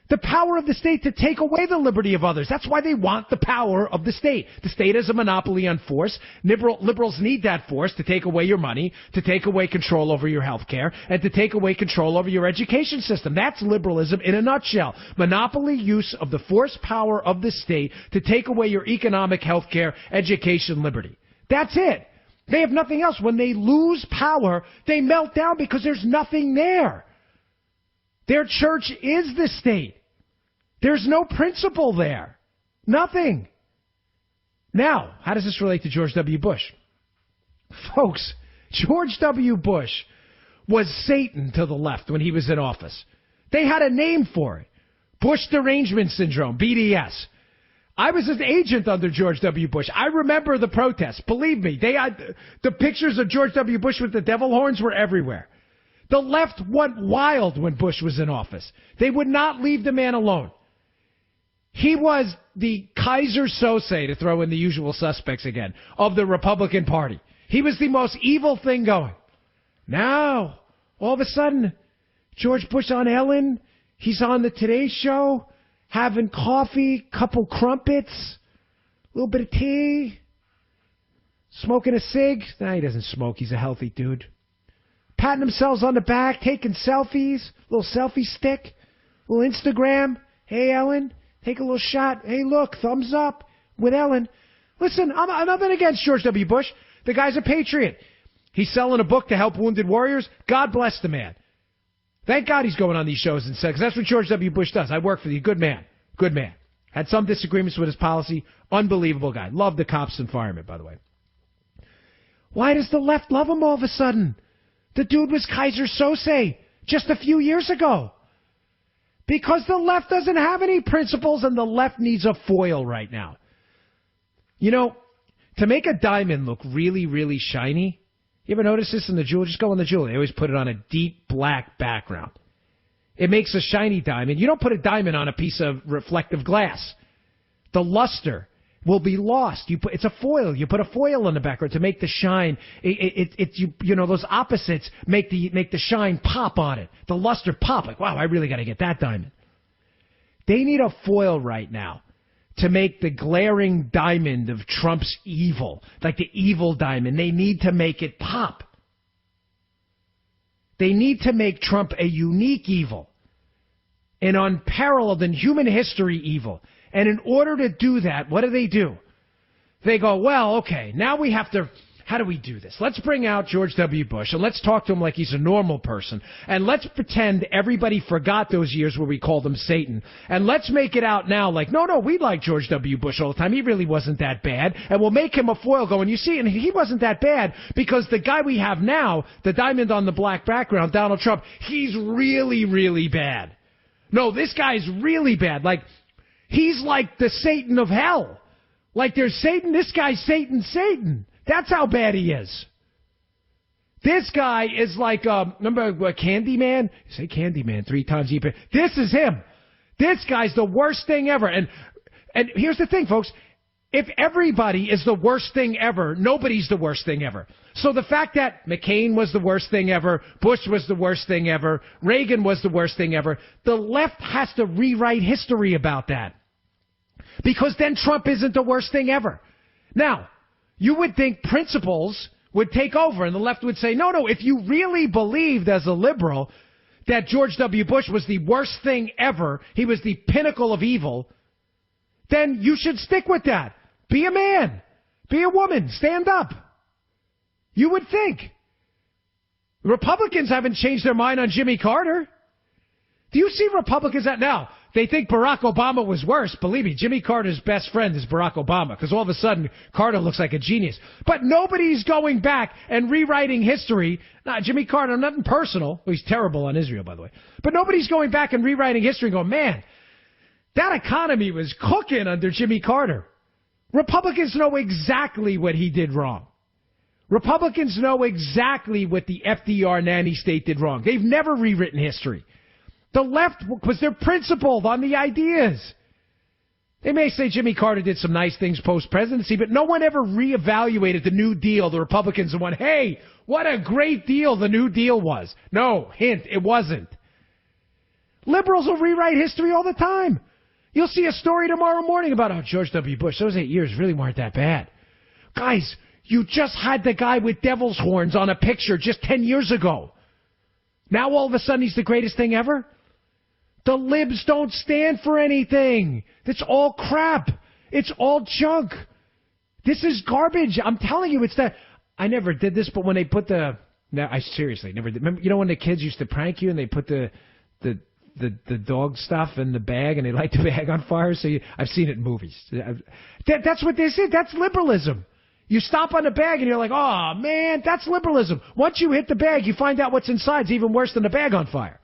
The power of the state to take away the liberty of others. That's why they want the power of the state. The state is a monopoly on force. Liberals need that force to take away your money, to take away control over your health care, and to take away control over your education system. That's liberalism in a nutshell. Monopoly use of the force power of the state to take away your economic, health care, education, liberty. That's it. They have nothing else. When they lose power, they melt down because there's nothing there. Their church is the state. There's no principle there. Nothing. Now, how does this relate to George W. Bush? Folks, George W. Bush was Satan to the left when he was in office. They had a name for it. Bush Derangement Syndrome, BDS. I was an agent under George W. Bush. I remember the protests. Believe me, the pictures of George W. Bush with the devil horns were everywhere. The left went wild when Bush was in office. They would not leave the man alone. He was the Kaiser Sose, to throw in the usual suspects again, of the Republican Party. He was the most evil thing going. Now, all of a sudden, George Bush on Ellen, he's on the Today Show, having coffee, couple crumpets, a little bit of tea, smoking a cig. Nah, he doesn't smoke. He's a healthy dude. Patting themselves on the back, taking selfies, little selfie stick, little Instagram. Hey, Ellen, take a little shot. Hey, look, thumbs up with Ellen. Listen, I'm nothing against George W. Bush. The guy's a patriot. He's selling a book to help wounded warriors. God bless the man. Thank God he's going on these shows and said, because that's what George W. Bush does. I work for you. Good man. Good man. Had some disagreements with his policy. Unbelievable guy. Love the cops and firemen, by the way. Why does the left love him all of a sudden? The dude was Kaiser Sose just a few years ago. Because the left doesn't have any principles and the left needs a foil right now. You know, to make a diamond look really, really shiny, you ever notice this in the jewelry? Just go on the jewelry. They always put it on a deep black background. It makes a shiny diamond. You don't put a diamond on a piece of reflective glass. The luster will be lost. It's a foil. You put a foil on the background to make the shine. You know, those opposites make the shine pop on it. The luster pop. Like, wow, I really got to get that diamond. They need a foil right now to make the glaring diamond of Trump's evil, like the evil diamond. They need to make it pop. They need to make Trump a unique evil, an unparalleled in human history evil. And in order to do that, what do? They go, well, okay, now we have to, how do we do this? Let's bring out George W. Bush and let's talk to him like he's a normal person. And let's pretend everybody forgot those years where we called him Satan. And let's make it out now like, no, we like George W. Bush all the time. He really wasn't that bad. And we'll make him a foil going, you see, and he wasn't that bad because the guy we have now, the diamond on the black background, Donald Trump, he's really, really bad. No, this guy's really bad. Like, he's like the Satan of hell. Like there's Satan, this guy's Satan. That's how bad he is. This guy is like, remember Candyman? You say Candyman 3 times. This is him. This guy's the worst thing ever. And here's the thing, folks. If everybody is the worst thing ever, nobody's the worst thing ever. So the fact that McCain was the worst thing ever, Bush was the worst thing ever, Reagan was the worst thing ever, the left has to rewrite history about that. Because then Trump isn't the worst thing ever. Now, you would think principles would take over and the left would say, no, if you really believed as a liberal that George W. Bush was the worst thing ever, he was the pinnacle of evil, then you should stick with that. Be a man. Be a woman. Stand up. You would think. Republicans haven't changed their mind on Jimmy Carter. Do you see Republicans that now? They think Barack Obama was worse. Believe me, Jimmy Carter's best friend is Barack Obama because all of a sudden Carter looks like a genius. But nobody's going back and rewriting history. Not Jimmy Carter, nothing personal. Well, he's terrible on Israel, by the way. But nobody's going back and rewriting history and going, man, that economy was cooking under Jimmy Carter. Republicans know exactly what he did wrong. Republicans know exactly what the FDR nanny state did wrong. They've never rewritten history. The left, because they're principled on the ideas. They may say Jimmy Carter did some nice things post-presidency, but no one ever reevaluated the New Deal. The Republicans went, hey, what a great deal the New Deal was. No, hint, it wasn't. Liberals will rewrite history all the time. You'll see a story tomorrow morning about, George W. Bush, those 8 years really weren't that bad. Guys, you just had the guy with devil's horns on a picture just 10 years ago. Now all of a sudden he's the greatest thing ever? The libs don't stand for anything. It's all crap. It's all junk. This is garbage. I'm telling you, it's that. I never did this, but when they put I seriously never did. Remember, you know when the kids used to prank you and they put the dog stuff in the bag and they light the bag on fire? I've seen it in movies. That's what this is. That's liberalism. You stop on the bag and you're like, oh, man, that's liberalism. Once you hit the bag, you find out what's inside. It's even worse than the bag on fire.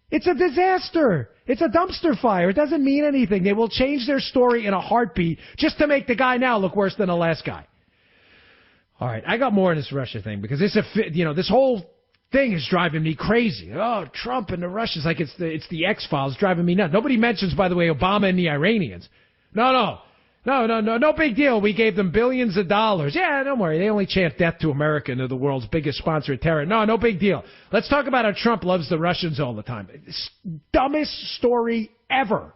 It's a disaster. It's a dumpster fire. It doesn't mean anything. They will change their story in a heartbeat just to make the guy now look worse than the last guy. All right, I got more on this Russia thing because this whole thing is driving me crazy. Oh, Trump and the Russians, like it's the X-Files driving me nuts. Nobody mentions, by the way, Obama and the Iranians. No big deal. We gave them billions of dollars. Yeah, don't worry. They only chant death to America and they're the world's biggest sponsor of terror. No big deal. Let's talk about how Trump loves the Russians all the time. It's dumbest story ever.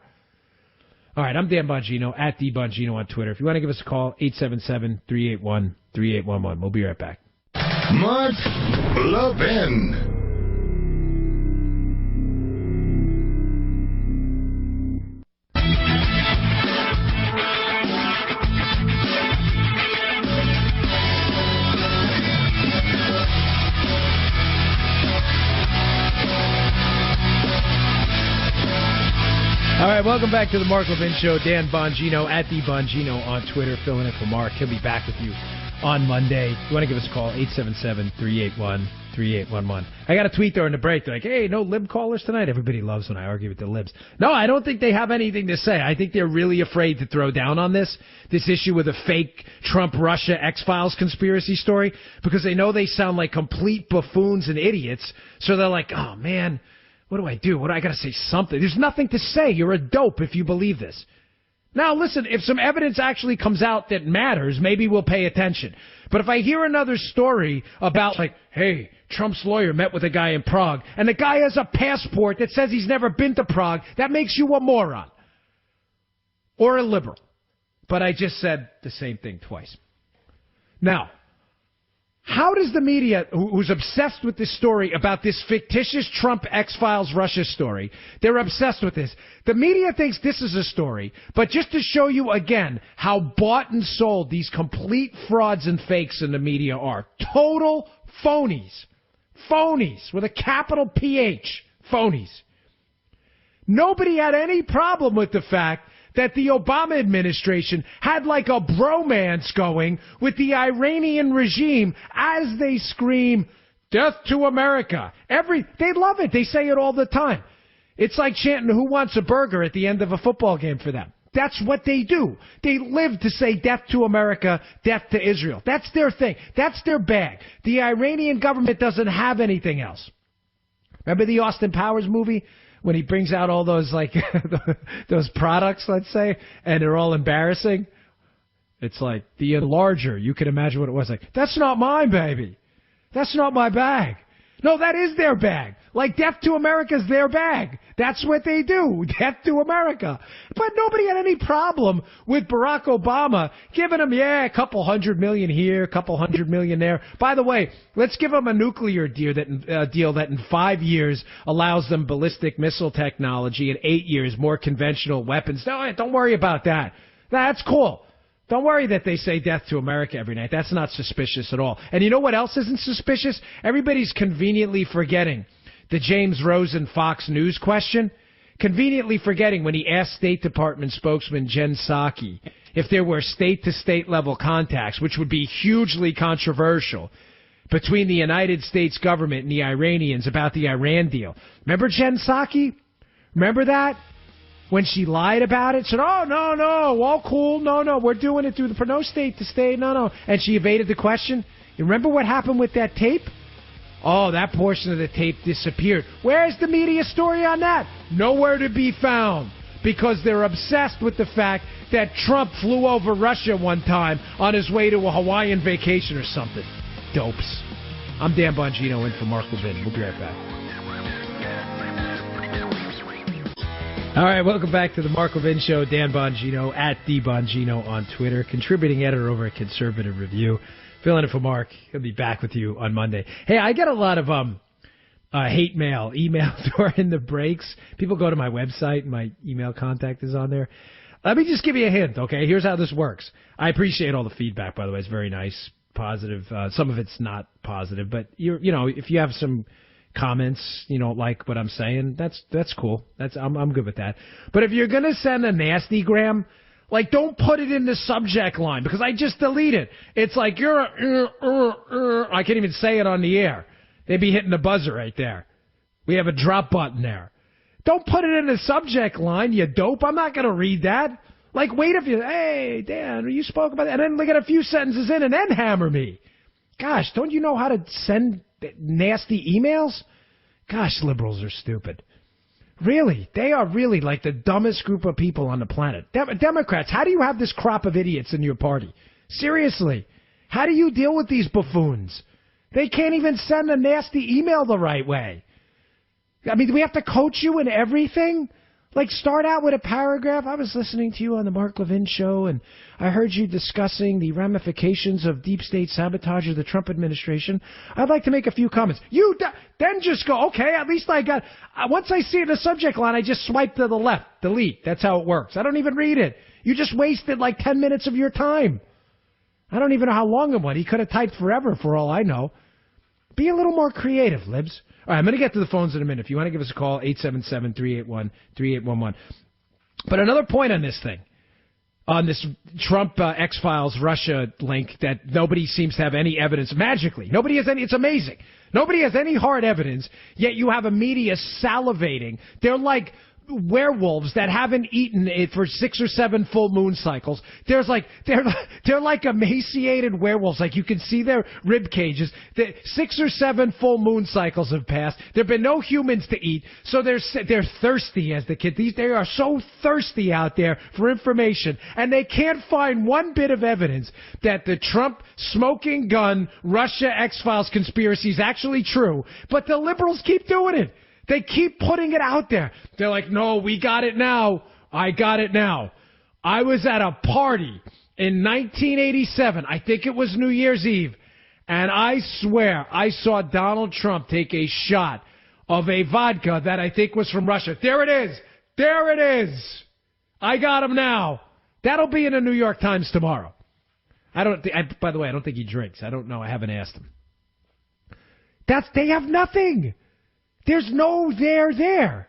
All right, I'm Dan Bongino, at DBongino on Twitter. If you want to give us a call, 877-381-3811. We'll be right back.
Mark Levin.
All right, welcome back to the Mark Levin Show. Dan Bongino, at DBongino on Twitter, filling in for Mark. He'll be back with you on Monday. If you want to give us a call, 877-381-3811. I got a tweet during the break. They're like, hey, no lib callers tonight. Everybody loves when I argue with the libs. No, I don't think they have anything to say. I think they're really afraid to throw down on this issue with a fake Trump-Russia X-Files conspiracy story, because they know they sound like complete buffoons and idiots. So they're like, oh, man, what do I do? I got to say something. There's nothing to say. You're a dope if you believe this. Now, listen, if some evidence actually comes out that matters, maybe we'll pay attention. But if I hear another story about, like, hey, Trump's lawyer met with a guy in Prague, and the guy has a passport that says he's never been to Prague, that makes you a moron. Or a liberal. But I just said the same thing twice. Now, how does the media, who's obsessed with this story about this fictitious Trump X-Files Russia story, they're obsessed with this. The media thinks this is a story, but just to show you again how bought and sold these complete frauds and fakes in the media are. Total phonies. Phonies with a capital PH. Phonies. Nobody had any problem with the fact that the Obama administration had like a bromance going with the Iranian regime as they scream, death to America. They love it. They say it all the time. It's like chanting who wants a burger at the end of a football game for them. That's what they do. They live to say death to America, death to Israel. That's their thing. That's their bag. The Iranian government doesn't have anything else. Remember the Austin Powers movie? When he brings out all those, like, those products, let's say, and they're all embarrassing. It's like the enlarger. You can imagine what it was like. That's not mine, baby. That's not my bag. No, that is their bag. Like, death to America's their bag. That's what they do. Death to America. But nobody had any problem with Barack Obama giving them, a couple $100 million here, a couple $100 million there. By the way, let's give them a nuclear deal that in 5 years allows them ballistic missile technology, in 8 years more conventional weapons. No, don't worry about that. That's cool. Don't worry that they say death to America every night. That's not suspicious at all. And you know what else isn't suspicious? Everybody's conveniently forgetting the James Rosen Fox News question. Conveniently forgetting when he asked State Department spokesman Jen Psaki if there were state-to-state level contacts, which would be hugely controversial, between the United States government and the Iranians about the Iran deal. Remember Jen Psaki? Remember that? When she lied about it, said, oh, no, all cool, no, we're doing it for no state-to-state, no. And she evaded the question. You remember what happened with that tape? Oh, that portion of the tape disappeared. Where's the media story on that? Nowhere to be found, because they're obsessed with the fact that Trump flew over Russia one time on his way to a Hawaiian vacation or something. Dopes. I'm Dan Bongino in for Mark Levin. We'll be right back. All right, welcome back to the Mark Levin Show. Dan Bongino, at DBongino on Twitter, contributing editor over at Conservative Review. Filling in for Mark. He'll be back with you on Monday. Hey, I get a lot of hate mail, email during the breaks. People go to my website, and my email contact is on there. Let me just give you a hint, okay? Here's how this works. I appreciate all the feedback, by the way. It's very nice, positive. Some of it's not positive, but if you have some comments, like what I'm saying, that's cool. I'm good with that. But if you're gonna send a nasty gram, Like, don't put it in the subject line, because I just delete it. It's like, I can't even say it on the air. They'd be hitting the buzzer right there. We have a drop button there. Don't put it in the subject line, you dope. I'm not going to read that. Like, wait if you, hey, Dan, you spoke about that. And then look at a few sentences in and then hammer me. Gosh, don't you know how to send nasty emails? Gosh, liberals are stupid. Really, they are really like the dumbest group of people on the planet. Democrats, how do you have this crop of idiots in your party? Seriously, how do you deal with these buffoons? They can't even send a nasty email the right way. I mean, do we have to coach you in everything? Like, start out with a paragraph. I was listening to you on the Mark Levin show, and I heard you discussing the ramifications of deep state sabotage of the Trump administration. I'd like to make a few comments. You then just go, okay, at least I got... once I see it in the subject line, I just swipe to the left, delete. That's how it works. I don't even read it. You just wasted like 10 minutes of your time. I don't even know how long it went. He could have typed forever for all I know. Be a little more creative, libs. All right, I'm going to get to the phones in a minute. If you want to give us a call, 877-381-3811. But another point on this thing, on this Trump X-Files Russia link that nobody seems to have any evidence, magically. Nobody has any, it's amazing. Nobody has any hard evidence, yet you have a media salivating. They're like werewolves that haven't eaten it for 6 or 7 full moon cycles. They're like emaciated werewolves. Like, you can see their rib cages. 6 or 7 full moon cycles have passed. There have been no humans to eat, so they're thirsty, as the kid. They are so thirsty out there for information, and they can't find one bit of evidence that the Trump smoking gun Russia X-Files conspiracy is actually true. But the liberals keep doing it. They keep putting it out there. They're like, no, we got it now. I got it now. I was at a party in 1987. I think it was New Year's Eve. And I swear I saw Donald Trump take a shot of a vodka that I think was from Russia. There it is. There it is. I got him now. That'll be in the New York Times tomorrow. By the way, I don't think he drinks. I don't know. I haven't asked him. They have nothing. There's no there.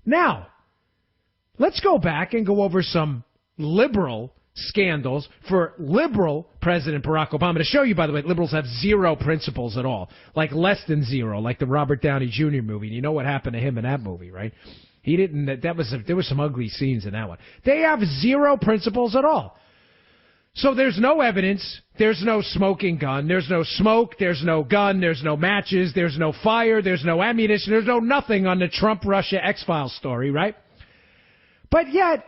Now, let's go back and go over some liberal scandals for liberal President Barack Obama. To show you, by the way, liberals have zero principles at all. Like less than zero, like the Robert Downey Jr. movie. And you know what happened to him in that movie, right? He didn't, there was some ugly scenes in that one. They have zero principles at all. So there's no evidence, there's no smoking gun, there's no smoke, there's no gun, there's no matches, there's no fire, there's no ammunition, there's no nothing on the Trump-Russia X-Files story, right? But yet,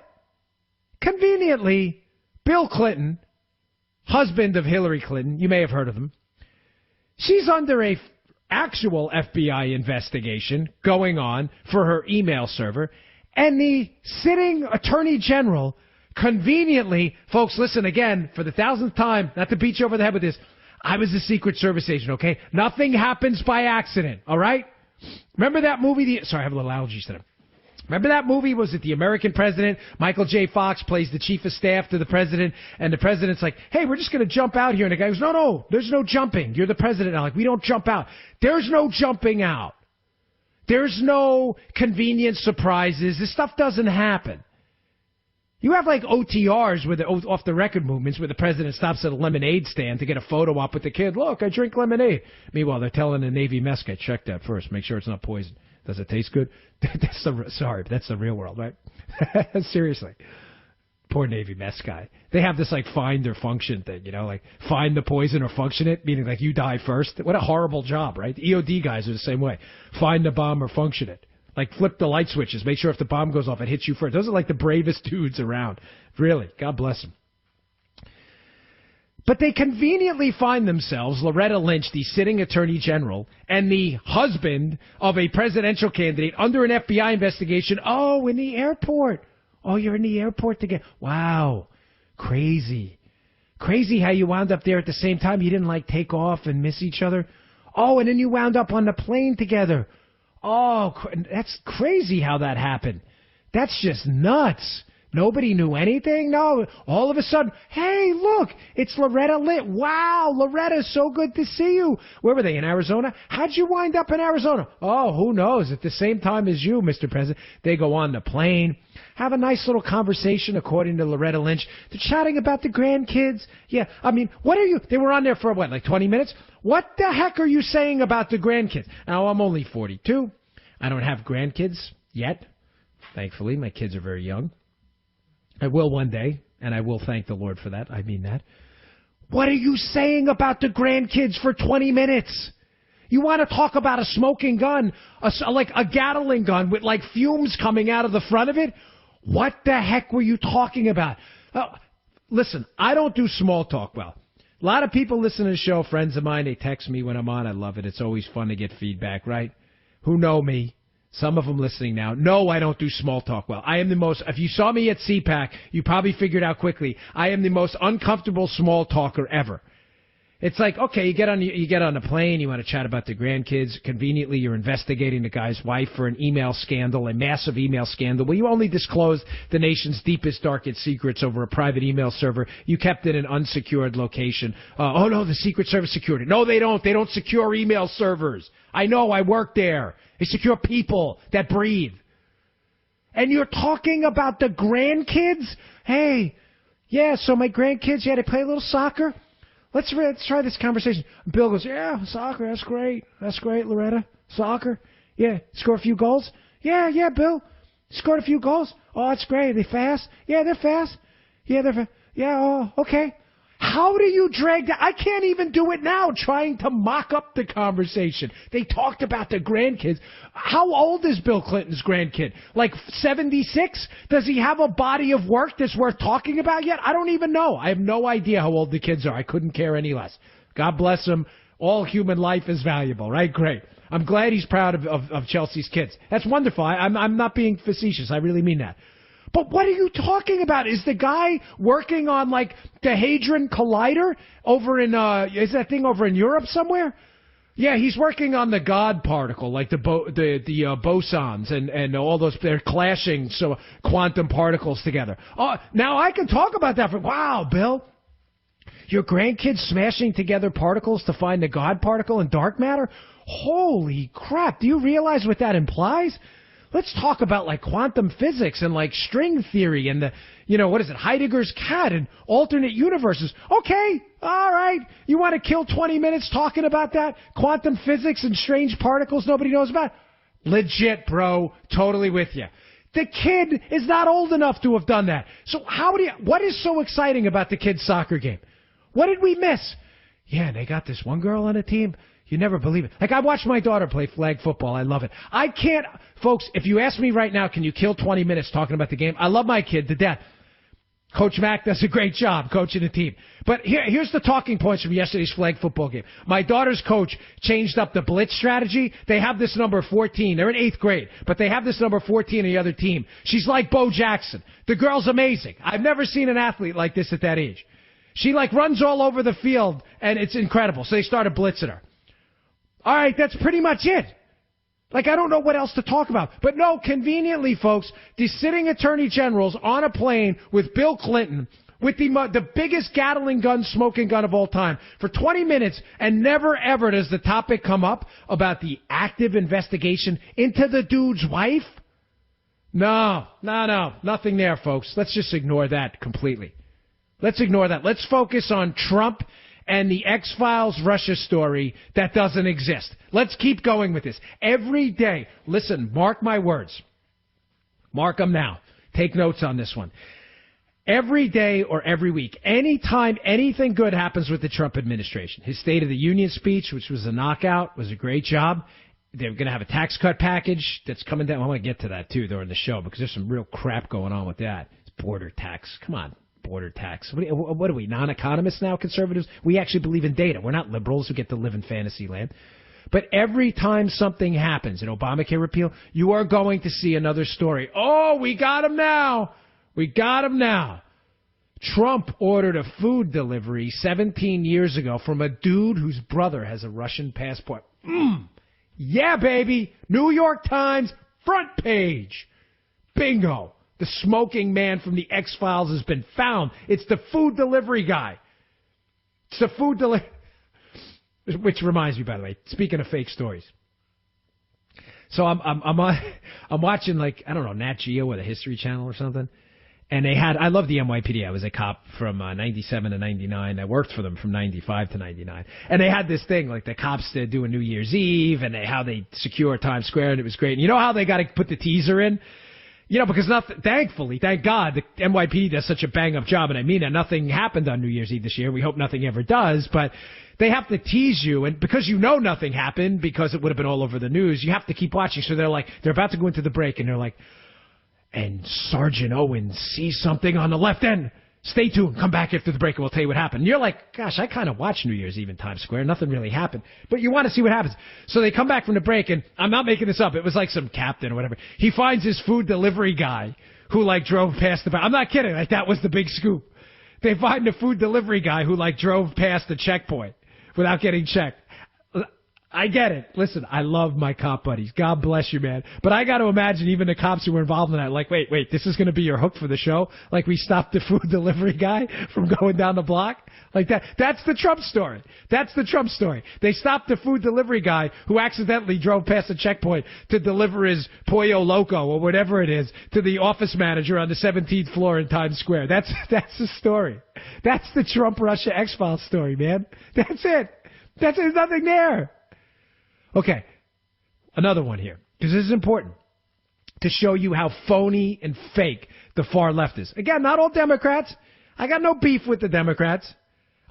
conveniently, Bill Clinton, husband of Hillary Clinton, you may have heard of him, she's under a actual FBI investigation going on for her email server, and the sitting attorney general conveniently, folks, listen again, for the 1000th time, not to beat you over the head with this, I was a Secret Service agent, okay? Nothing happens by accident, all right? Remember that movie? Sorry, I have a little allergies today. Remember that movie? Was it The American President? Michael J. Fox plays the chief of staff to the president, and the president's like, hey, we're just going to jump out here. And the guy goes, no, there's no jumping. You're the president now. Like, we don't jump out. There's no jumping out. There's no convenient surprises. This stuff doesn't happen. You have like OTRs with the off-the-record movements where the president stops at a lemonade stand to get a photo op with the kid. Look, I drink lemonade. Meanwhile, they're telling the Navy mess guy, check that first. Make sure it's not poison. Does it taste good? That's the real world, right? Seriously. Poor Navy mess guy. They have this like find or function thing, you know, like find the poison or function it, meaning like you die first. What a horrible job, right? The EOD guys are the same way. Find the bomb or function it. Like, flip the light switches. Make sure if the bomb goes off, it hits you first. Those are like the bravest dudes around. Really. God bless them. But they conveniently find themselves, Loretta Lynch, the sitting attorney general, and the husband of a presidential candidate under an FBI investigation. Oh, in the airport. Oh, you're in the airport together. Wow. Crazy. Crazy how you wound up there at the same time. You didn't, like, take off and miss each other. Oh, and then you wound up on the plane together. Oh, that's crazy how that happened. That's just nuts. Nobody knew anything? No. All of a sudden, hey, look, it's Loretta Lynch. Wow, Loretta, so good to see you. Where were they, in Arizona? How'd you wind up in Arizona? Oh, who knows? At the same time as you, Mr. President. They go on the plane, have a nice little conversation, according to Loretta Lynch. They're chatting about the grandkids. Yeah, I mean, what are you? They were on there for, what, like 20 minutes? What the heck are you saying about the grandkids? Now, I'm only 42. I don't have grandkids yet. Thankfully, my kids are very young. I will one day, and I will thank the Lord for that. I mean that. What are you saying about the grandkids for 20 minutes? You want to talk about a smoking gun, like a Gatling gun with like fumes coming out of the front of it? What the heck were you talking about? Listen, I don't do small talk well. A lot of people listen to the show, friends of mine, they text me when I'm on. I love it. It's always fun to get feedback, right? Who know me? Some of them listening now. No, I don't do small talk well. I am the most, if you saw me at CPAC, you probably figured out quickly, I am the most uncomfortable small talker ever. It's like, okay, you get on a plane, you want to chat about the grandkids. Conveniently, you're investigating the guy's wife for an email scandal, a massive email scandal. Well, you only disclosed the nation's deepest, darkest secrets over a private email server. You kept it in an unsecured location. Oh, no, the Secret Service secured it. No, they don't. They don't secure email servers. I know, I work there. They secure people that breathe. And you're talking about the grandkids? Hey, yeah, so my grandkids, yeah, they play a little soccer. Let's try this conversation. Bill goes, yeah, soccer, that's great. That's great, Loretta. Soccer. Yeah, score a few goals? Yeah, Bill. Scored a few goals? Oh, that's great. Are they fast? Yeah, they're fast. Yeah, they're fast. Yeah, oh, okay. How do you drag that? I can't even do it now, trying to mock up the conversation. They talked about the grandkids. How old is Bill Clinton's grandkid? Like 76? Does he have a body of work that's worth talking about yet? I don't even know. I have no idea how old the kids are. I couldn't care any less. God bless him. All human life is valuable, right? Great. I'm glad he's proud of Chelsea's kids. That's wonderful. I'm not being facetious. I really mean that. But what are you talking about? Is the guy working on, like, the Hadron Collider over in, is that thing over in Europe somewhere? Yeah, he's working on the God particle, like the bosons and all those, they're clashing, so quantum particles together. Oh, now I can talk about that wow, Bill. Your grandkids smashing together particles to find the God particle in dark matter? Holy crap, do you realize what that implies? Let's talk about, like, quantum physics and, like, string theory and the, what is it, Heidegger's cat and alternate universes. Okay, all right. You want to kill 20 minutes talking about that? Quantum physics and strange particles nobody knows about? Legit, bro. Totally with you. The kid is not old enough to have done that. So what is so exciting about the kid's soccer game? What did we miss? Yeah, they got this one girl on the team. You never believe it. Like, I watched my daughter play flag football. I love it. I can't, folks, if you ask me right now, can you kill 20 minutes talking about the game? I love my kid to death. Coach Mack does a great job coaching the team. But here's the talking points from yesterday's flag football game. My daughter's coach changed up the blitz strategy. They have this number 14. They're in 8th grade, but they have this number 14 on the other team. She's like Bo Jackson. The girl's amazing. I've never seen an athlete like this at that age. She, like, runs all over the field, and it's incredible. So they started blitzing her. All right, that's pretty much it. Like, I don't know what else to talk about. But no, conveniently, folks, the sitting attorney generals on a plane with Bill Clinton, with the biggest Gatling gun, smoking gun of all time, for 20 minutes, and never ever does the topic come up about the active investigation into the dude's wife. No, nothing there, folks. Let's just ignore that completely. Let's ignore that. Let's focus on Trump and the X-Files Russia story that doesn't exist. Let's keep going with this. Every day, listen, mark my words. Mark them now. Take notes on this one. Every day or every week, anytime anything good happens with the Trump administration, his State of the Union speech, which was a knockout, was a great job. They're going to have a tax cut package that's coming down. I want to get to that, too, during the show, because there's some real crap going on with that. It's border tax. Come on. Border tax. What are we, non-economists now, conservatives? We actually believe in data. We're not liberals who get to live in fantasy land. But every time something happens, an Obamacare repeal, you are going to see another story. Oh, we got him now. We got him now. Trump ordered a food delivery 17 years ago from a dude whose brother has a Russian passport. Yeah, baby. New York Times, front page. Bingo. The smoking man from the X-Files has been found. It's the food delivery guy. It's the food delivery... Which reminds me, by the way, speaking of fake stories. So I'm watching, like, I don't know, Nat Geo or the History Channel or something. And they had, I love the NYPD. I was a cop from 97 to 99. I worked for them from 95 to 99. And they had this thing, like the cops do a New Year's Eve and how they secure Times Square, and it was great. And you know how they got to put the teaser in? You know, because thankfully, thank God, the NYPD does such a bang-up job, and I mean that nothing happened on New Year's Eve this year. We hope nothing ever does, but they have to tease you, and because you know nothing happened, because it would have been all over the news, you have to keep watching. So they're about to go into the break, and they're like, and Sergeant Owens sees something on the left end. Stay tuned. Come back after the break and we'll tell you what happened. And you're like, gosh, I kind of watched New Year's Eve in Times Square. Nothing really happened. But you want to see what happens. So they come back from the break, and I'm not making this up. It was like some captain or whatever. He finds his food delivery guy who, like, drove past the... I'm not kidding. Like, that was the big scoop. They find the food delivery guy who, like, drove past the checkpoint without getting checked. I get it. Listen, I love my cop buddies. God bless you, man. But I got to imagine even the cops who were involved in that, like, wait, this is going to be your hook for the show? Like, we stopped the food delivery guy from going down the block? Like that. That's the Trump story. That's the Trump story. They stopped the food delivery guy who accidentally drove past the checkpoint to deliver his Pollo Loco or whatever it is to the office manager on the 17th floor in Times Square. That's the story. That's the Trump-Russia X-Files story, man. That's it. There's nothing there. Okay, another one here, because this is important to show you how phony and fake the far left is. Again, not all Democrats. I got no beef with the Democrats.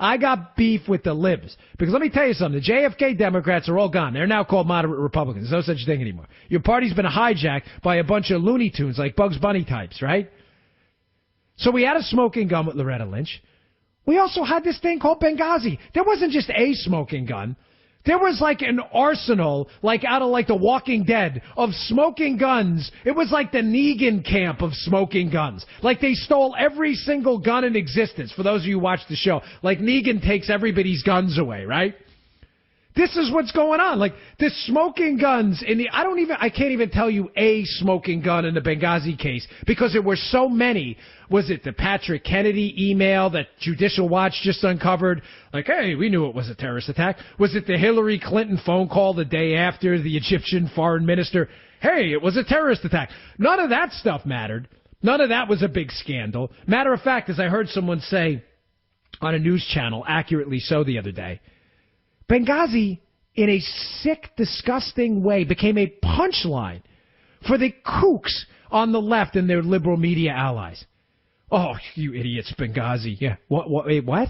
I got beef with the libs. Because let me tell you something. The JFK Democrats are all gone. They're now called moderate Republicans. There's no such thing anymore. Your party's been hijacked by a bunch of Looney Tunes like Bugs Bunny types, right? So we had a smoking gun with Loretta Lynch. We also had this thing called Benghazi. There wasn't just a smoking gun. There was like an arsenal, like out of like The Walking Dead, of smoking guns. It was like the Negan camp of smoking guns. Like they stole every single gun in existence, for those of you who watch the show. Like Negan takes everybody's guns away, right? This is what's going on. Like the smoking guns in the, I can't even tell you a smoking gun in the Benghazi case because there were so many. Was it the Patrick Kennedy email that Judicial Watch just uncovered? Like, hey, we knew it was a terrorist attack. Was it the Hillary Clinton phone call the day after the Egyptian foreign minister? Hey, it was a terrorist attack. None of that stuff mattered. None of that was a big scandal. Matter of fact, as I heard someone say on a news channel, accurately so the other day, Benghazi, in a sick, disgusting way, became a punchline for the kooks on the left and their liberal media allies. Oh, you idiots, Benghazi. Yeah. Wait, what?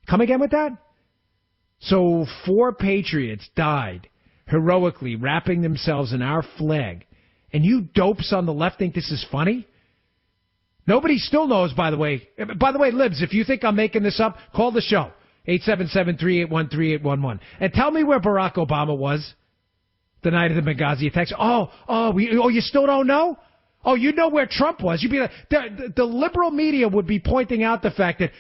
Come again with that? So 4 patriots died heroically wrapping themselves in our flag, and you dopes on the left think this is funny? Nobody still knows, by the way. By the way, libs, if you think I'm making this up, call the show. 877-381-3811. And tell me where Barack Obama was the night of the Benghazi attacks. You still don't know? Oh, you know where Trump was. You'd be like, the liberal media would be pointing out the fact that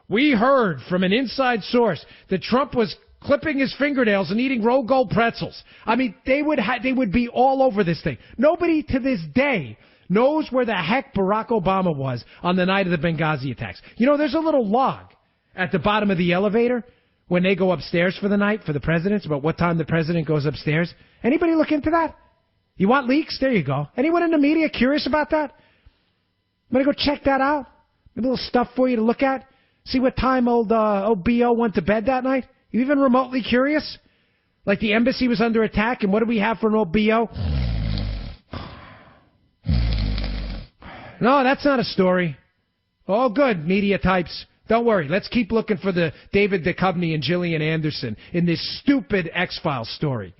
we heard from an inside source that Trump was clipping his fingernails and eating roll gold pretzels. I mean, they would be all over this thing. Nobody to this day knows where the heck Barack Obama was on the night of the Benghazi attacks. You know, there's a little log at the bottom of the elevator when they go upstairs for the night for the presidents about what time the president goes upstairs. Anybody look into that? You want leaks? There you go. Anyone in the media curious about that? I'm going to go check that out. A little stuff for you to look at. See what time old B.O. went to bed that night. You even remotely curious? Like the embassy was under attack, and what do we have for an old B.O.? No, that's not a story. Oh, good, media types. Don't worry. Let's keep looking for the David Duchovny and Gillian Anderson in this stupid X-Files story.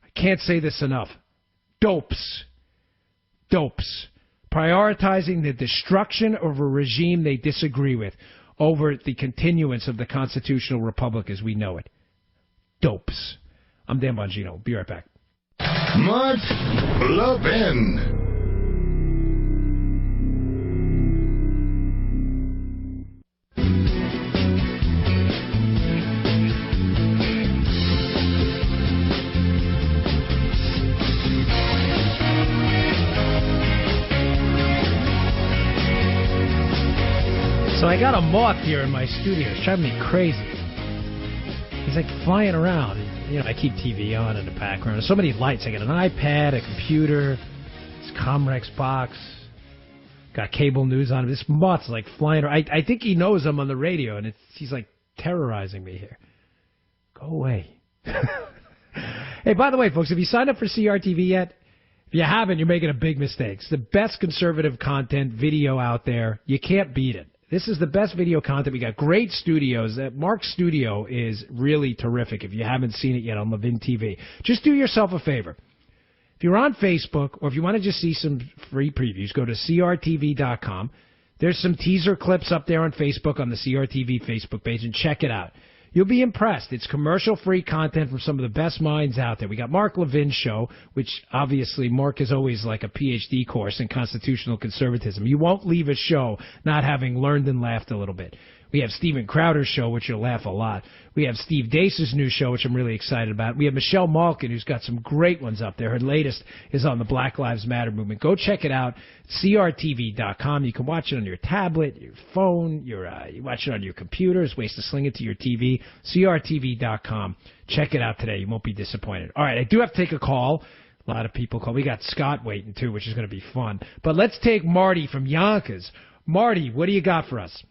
I can't say this enough. Dopes. Prioritizing the destruction of a regime they disagree with over the continuance of the constitutional republic as we know it. Dopes. I'm Dan Bongino. Be right back.
Mark Levin.
So I got a moth here in my studio. It's driving me crazy. He's like flying around. You know, I keep TV on in the background. There's so many lights. I got an iPad, a computer, this Comrex box, got cable news on. This moth's like flying around. I think he knows I'm on the radio, and he's like terrorizing me here. Go away. Hey, by the way, folks, have you signed up for CRTV yet? If you haven't, you're making a big mistake. It's the best conservative content video out there. You can't beat it. This is the best video content. We got great studios. Mark's studio is really terrific if you haven't seen it yet on Levin TV. Just do yourself a favor. If you're on Facebook or if you want to just see some free previews, go to crtv.com. There's some teaser clips up there on Facebook on the CRTV Facebook page, and check it out. You'll be impressed. It's commercial-free content from some of the best minds out there. We got Mark Levin's show, which obviously Mark is always like a PhD course in constitutional conservatism. You won't leave a show not having learned and laughed a little bit. We have Steven Crowder's show, which you'll laugh a lot. We have Steve Deace's new show, which I'm really excited about. We have Michelle Malkin, who's got some great ones up there. Her latest is on the Black Lives Matter movement. Go check it out, crtv.com. You can watch it on your tablet, your phone, you watch it on your computer. There's ways to sling it to your TV. crtv.com. Check it out today. You won't be disappointed. All right, I do have to take a call. A lot of people call. We got Scott waiting, too, which is going to be fun. But let's take Marty from Yonkers. Marty, what do you got for us?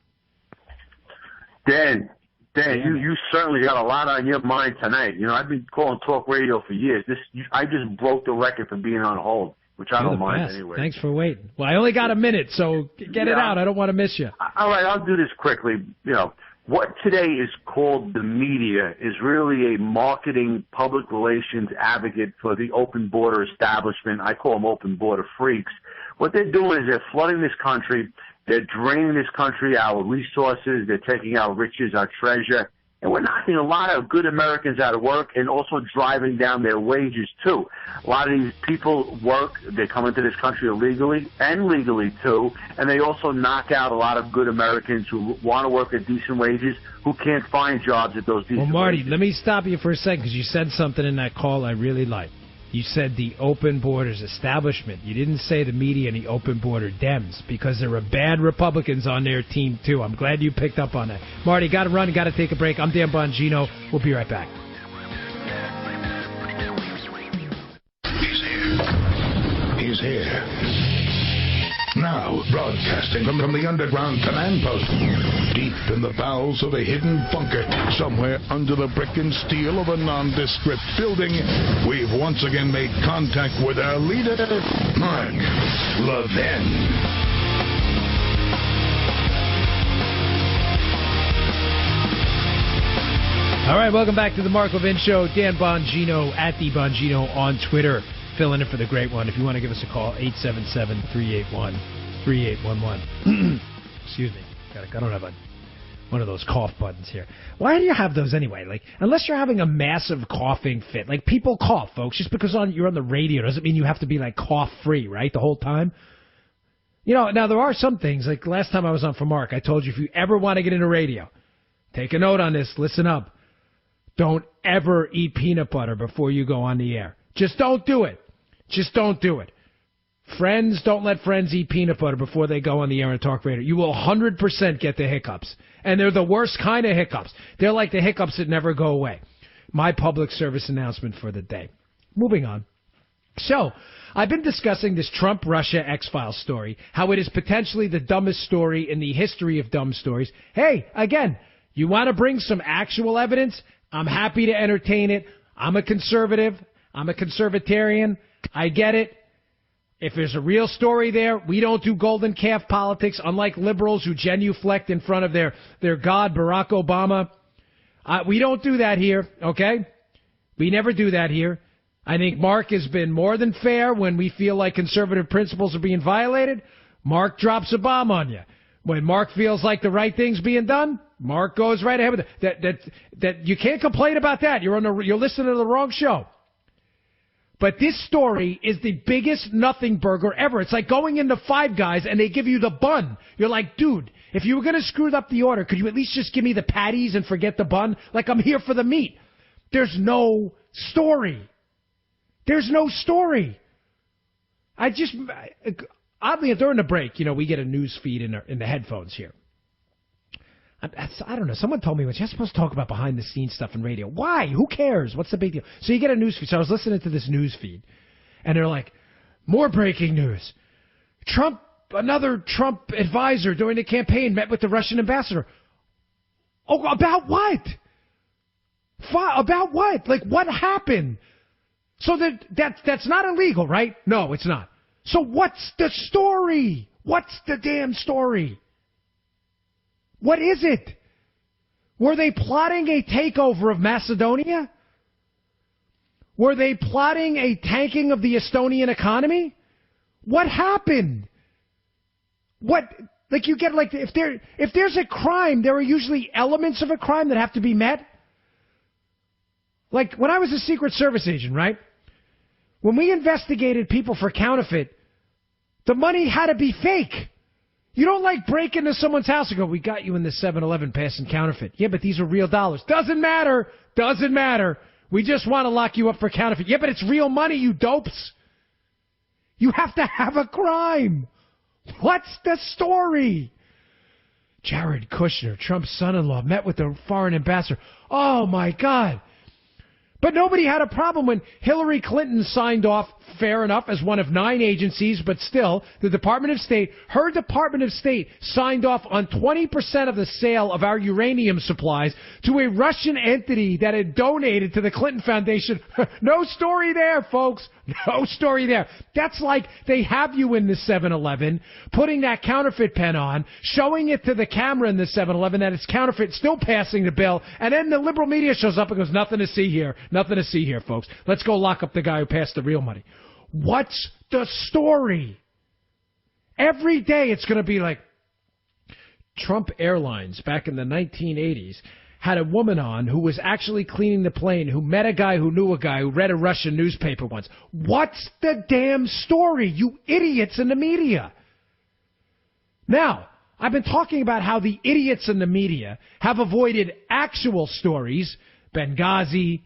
Dan, you certainly got a lot on your mind tonight. You know, I've been calling talk radio for years. I just broke the record for being on hold, which I don't mind anyway.
Thanks for waiting. Well, I only got a minute, so get it out. I don't want to miss you.
All right, I'll do this quickly. You know, what today is called the media is really a marketing, public relations advocate for the open border establishment. I call them open border freaks. What they're doing is they're flooding this country. They're draining this country, our resources. They're taking our riches, our treasure. And we're knocking a lot of good Americans out of work and also driving down their wages, too. A lot of these people work. They come into this country illegally and legally, too. And they also knock out a lot of good Americans who want to work at decent wages who can't find jobs at those decent wages.
Well, Marty, let me stop you for a second because you said something in that call I really like. You said the open borders establishment. You didn't say the media and the open border Dems because there are bad Republicans on their team, too. I'm glad you picked up on that. Marty, got to run, got to take a break. I'm Dan Bongino. We'll be right back.
He's here. Now, broadcasting from the underground command post, deep in the bowels of a hidden bunker, somewhere under the brick and steel of a nondescript building, we've once again made contact with our leader, Mark Levin.
All right, welcome back to the Mark Levin Show. Dan Bongino at the Bongino on Twitter. Filling in for the great one. If you want to give us a call, 877-381-3811. Excuse me. I don't have one of those cough buttons here. Why do you have those anyway? Like, unless you're having a massive coughing fit. Like, people cough, folks. Just because you're on the radio doesn't mean you have to be, like, cough-free, right, the whole time? You know, now there are some things. Like, last time I was on for Mark, I told you if you ever want to get into radio, take a note on this. Listen up. Don't ever eat peanut butter before you go on the air. Just don't do it. Just don't do it. Friends, don't let friends eat peanut butter before they go on the air and talk radio. You will 100% get the hiccups. And they're the worst kind of hiccups. They're like the hiccups that never go away. My public service announcement for the day. Moving on. So, I've been discussing this Trump-Russia X-Files story, how it is potentially the dumbest story in the history of dumb stories. Hey, again, you want to bring some actual evidence? I'm happy to entertain it. I'm a conservative. I'm a conservatarian. I get it. If there's a real story there, we don't do golden calf politics, unlike liberals who genuflect in front of their god, Barack Obama. We don't do that here, okay? We never do that here. I think Mark has been more than fair when we feel like conservative principles are being violated. Mark drops a bomb on you. When Mark feels like the right thing's being done, Mark goes right ahead with it. That you can't complain about that. You're listening to the wrong show. But this story is the biggest nothing burger ever. It's like going into Five Guys and they give you the bun. You're like, dude, if you were going to screw up the order, could you at least just give me the patties and forget the bun? Like, I'm here for the meat. There's no story. There's no story. Oddly, during the break, we get a news feed in the headphones here. I don't know. Someone told me, you're supposed to talk about behind-the-scenes stuff in radio. Why? Who cares? What's the big deal? So you get a news feed. So I was listening to this news feed, and they're like, more breaking news. Another Trump advisor during the campaign met with the Russian ambassador. Oh, about what? About what? Like, what happened? So that's not illegal, right? No, it's not. So what's the story? What's the damn story? What is it? Were they plotting a takeover of Macedonia? Were they plotting a tanking of the Estonian economy? What happened? What, like you get, like, if there's a crime, there are usually elements of a crime that have to be met. Like, when I was a Secret Service agent, right? When we investigated people for counterfeit, the money had to be fake. You don't like break into someone's house and go, we got you in the 7-Eleven passing counterfeit. Yeah, but these are real dollars. Doesn't matter. Doesn't matter. We just want to lock you up for counterfeit. Yeah, but it's real money, you dopes. You have to have a crime. What's the story? Jared Kushner, Trump's son-in-law, met with the foreign ambassador. Oh, my God. But nobody had a problem when Hillary Clinton signed off, fair enough, as one of 9 agencies, but still, the Department of State, her Department of State signed off on 20% of the sale of our uranium supplies to a Russian entity that had donated to the Clinton Foundation. No story there, folks. No story there. That's like they have you in the 7-Eleven, putting that counterfeit pen on, showing it to the camera in the 7-Eleven that it's counterfeit, still passing the bill, and then the liberal media shows up and goes, nothing to see here. Nothing to see here, folks. Let's go lock up the guy who passed the real money. What's the story? Every day it's going to be like Trump Airlines back in the 1980s had a woman on who was actually cleaning the plane, who met a guy who knew a guy who read a Russian newspaper once. What's the damn story, you idiots in the media? Now, I've been talking about how the idiots in the media have avoided actual stories, Benghazi,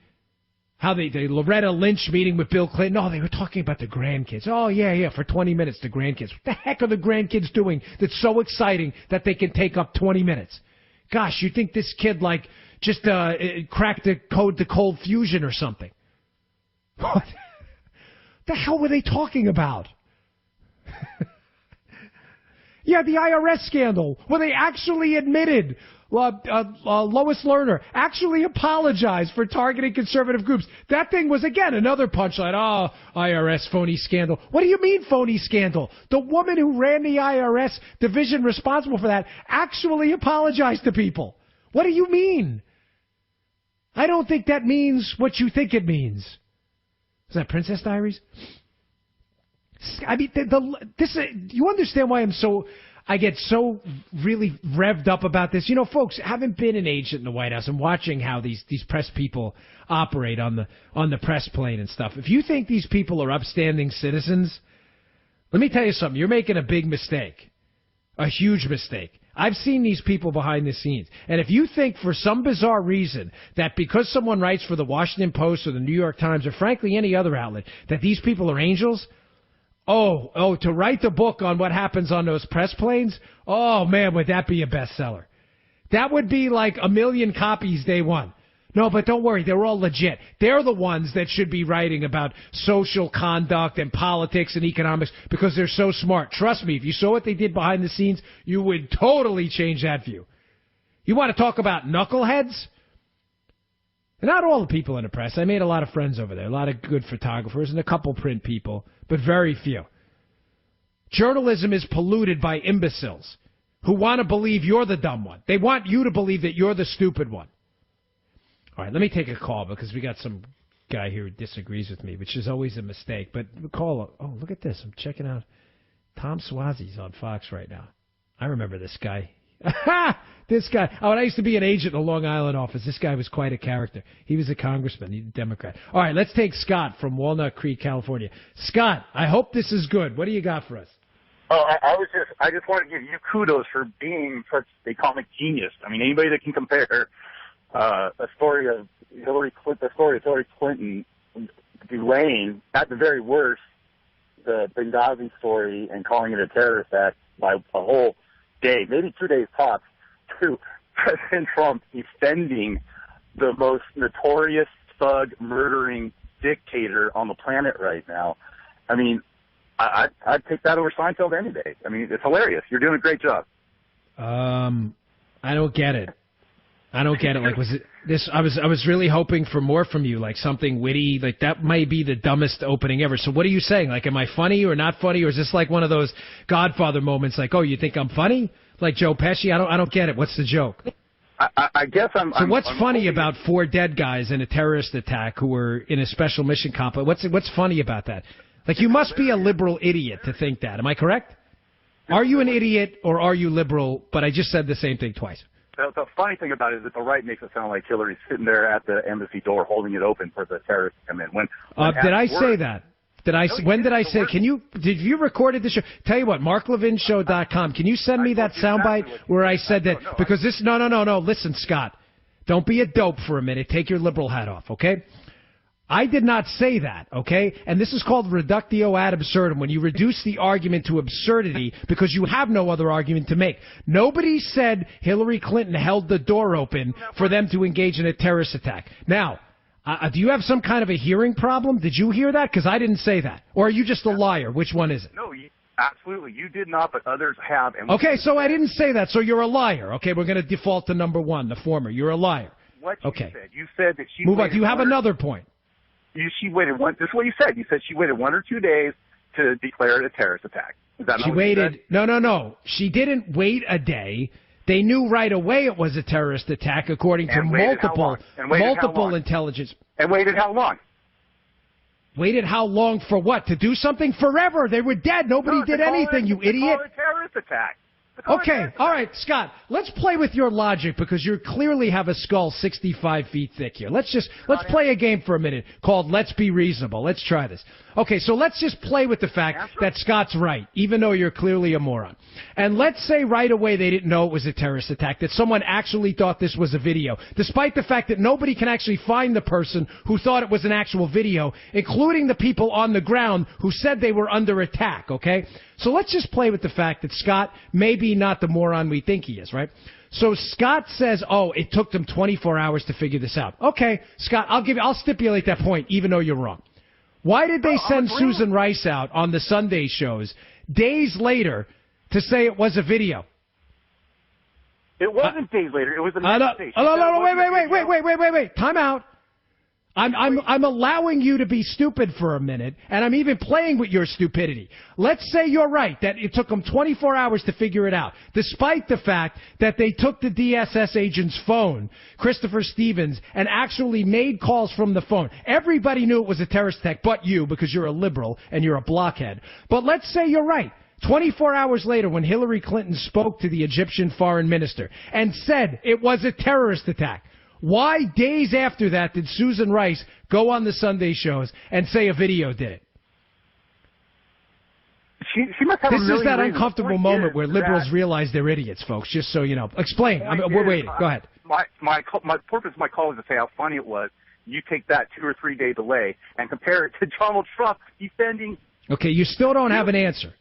how the Loretta Lynch meeting with Bill Clinton. Oh, they were talking about the grandkids. Oh, yeah, for 20 minutes, the grandkids. What the heck are the grandkids doing that's so exciting that they can take up 20 minutes? Gosh, you think this kid, like, just cracked the code to cold fusion or something? What the hell were they talking about? Yeah, the IRS scandal, where they actually admitted Lois Lerner actually apologized for targeting conservative groups. That thing was, again, another punchline. Oh, IRS phony scandal. What do you mean phony scandal? The woman who ran the IRS division responsible for that actually apologized to people. What do you mean? I don't think that means what you think it means. Is that Princess Diaries? I mean, you understand why I get so really revved up about this. You know, folks, having been an agent in the White House and watching how these press people operate on the press plane and stuff, if you think these people are upstanding citizens, let me tell you something. You're making a big mistake, a huge mistake. I've seen these people behind the scenes. And if you think for some bizarre reason that because someone writes for the Washington Post or the New York Times or frankly any other outlet that these people are angels, Oh, to write the book on what happens on those press planes? Oh, man, would that be a bestseller? That would be like 1 million copies day one. No, but don't worry, they're all legit. They're the ones that should be writing about social conduct and politics and economics because they're so smart. Trust me, if you saw what they did behind the scenes, you would totally change that view. You want to talk about knuckleheads? Not all the people in the press. I made a lot of friends over there, a lot of good photographers and a couple print people, but very few. Journalism is polluted by imbeciles who want to believe you're the dumb one. They want you to believe that you're the stupid one. All right, let me take a call because we got some guy here who disagrees with me, which is always a mistake. But call. Oh, look at this. I'm checking out Tom Swazi's on Fox right now. I remember this guy. This guy. Oh, and I used to be an agent in the Long Island office. This guy was quite a character. He was a congressman. He's a Democrat. All right, let's take Scott from Walnut Creek, California. Scott, I hope this is good. What do you got for us?
Oh, I just want to give you kudos for being such a comic genius. I mean, anybody that can compare a story of Hillary Clinton delaying, at the very worst, the Benghazi story and calling it a terrorist act by a whole day, maybe 2 days tops, to President Trump defending the most notorious thug murdering dictator on the planet right now. I mean, I'd take that over Seinfeld any day. I mean, it's hilarious. You're doing a great job.
I don't get it. Like, was it this? I was really hoping for more from you, like something witty. Like, that might be the dumbest opening ever. So what are you saying? Like, am I funny or not funny, or is this like one of those Godfather moments? Like, oh, you think I'm funny? Like Joe Pesci? I don't get it. What's the joke?
I guess I'm.
So what's funny about 4 dead guys in a terrorist attack who were in a special mission complex? What's funny about that? Like, you must be a liberal idiot to think that. Am I correct? Are you an idiot or are you liberal? But I just said the same thing twice.
The funny thing about it is that the right makes it sound like Hillary's sitting there at the embassy door holding it open for the terrorists to come in. When
did I say that? When did I say? Did you record this show? Tell you what, MarkLevinShow.com. Can you send me that soundbite where I said that? Because this, no. Listen, Scott, don't be a dope for a minute. Take your liberal hat off, okay? I did not say that, okay? And this is called reductio ad absurdum, when you reduce the argument to absurdity because you have no other argument to make. Nobody said Hillary Clinton held the door open for them to engage in a terrorist attack. Now, do you have some kind of a hearing problem? Did you hear that? Because I didn't say that. Or are you just a liar? Which one is it?
No, absolutely. You did not, but others have. And
okay, so I didn't say that, so you're a liar. Okay, we're going to default to number one, the former. You're a liar.
What you said. You said that she
Move on. Do you have another point?
She waited one. This is what you said. You said she waited 1 or 2 days to declare it a terrorist attack. Is that
she waited? No. She didn't wait a day. They knew right away it was a terrorist attack, according to multiple intelligence.
And waited how long?
Waited how long for what? To do something? Forever. They were dead. Nobody did anything. You idiot.
Call it a terrorist attack.
Okay, all right, Scott, let's play with your logic because you clearly have a skull 65 feet thick here. Let's play a game for a minute called Let's Be Reasonable. Let's try this. Okay, so let's just play with the fact that Scott's right, even though you're clearly a moron. And let's say right away they didn't know it was a terrorist attack, that someone actually thought this was a video, despite the fact that nobody can actually find the person who thought it was an actual video, including the people on the ground who said they were under attack, okay? So let's just play with the fact that Scott may be not the moron we think he is, right? So Scott says, oh, it took them 24 hours to figure this out. Okay, Scott, I'll stipulate that point, even though you're wrong. Why did they send Susan Rice out on the Sunday shows days later to say it was a video?
It wasn't days later. It was the next day.
Wait. Time out. I'm allowing you to be stupid for a minute, and I'm even playing with your stupidity. Let's say you're right, that it took them 24 hours to figure it out, despite the fact that they took the DSS agent's phone, Christopher Stevens, and actually made calls from the phone. Everybody knew it was a terrorist attack but you, because you're a liberal and you're a blockhead. But let's say you're right. 24 hours later, when Hillary Clinton spoke to the Egyptian foreign minister and said it was a terrorist attack, why days after that did Susan Rice go on the Sunday shows and say a video did it?
She must have
this is that uncomfortable moment where liberals realize they're idiots, folks, just so you know. Explain. We're waiting. Go ahead.
My purpose of my call is to say how funny it was. You take that 2 or 3 day delay and compare it to Donald Trump defending...
Okay, you still don't have an answer.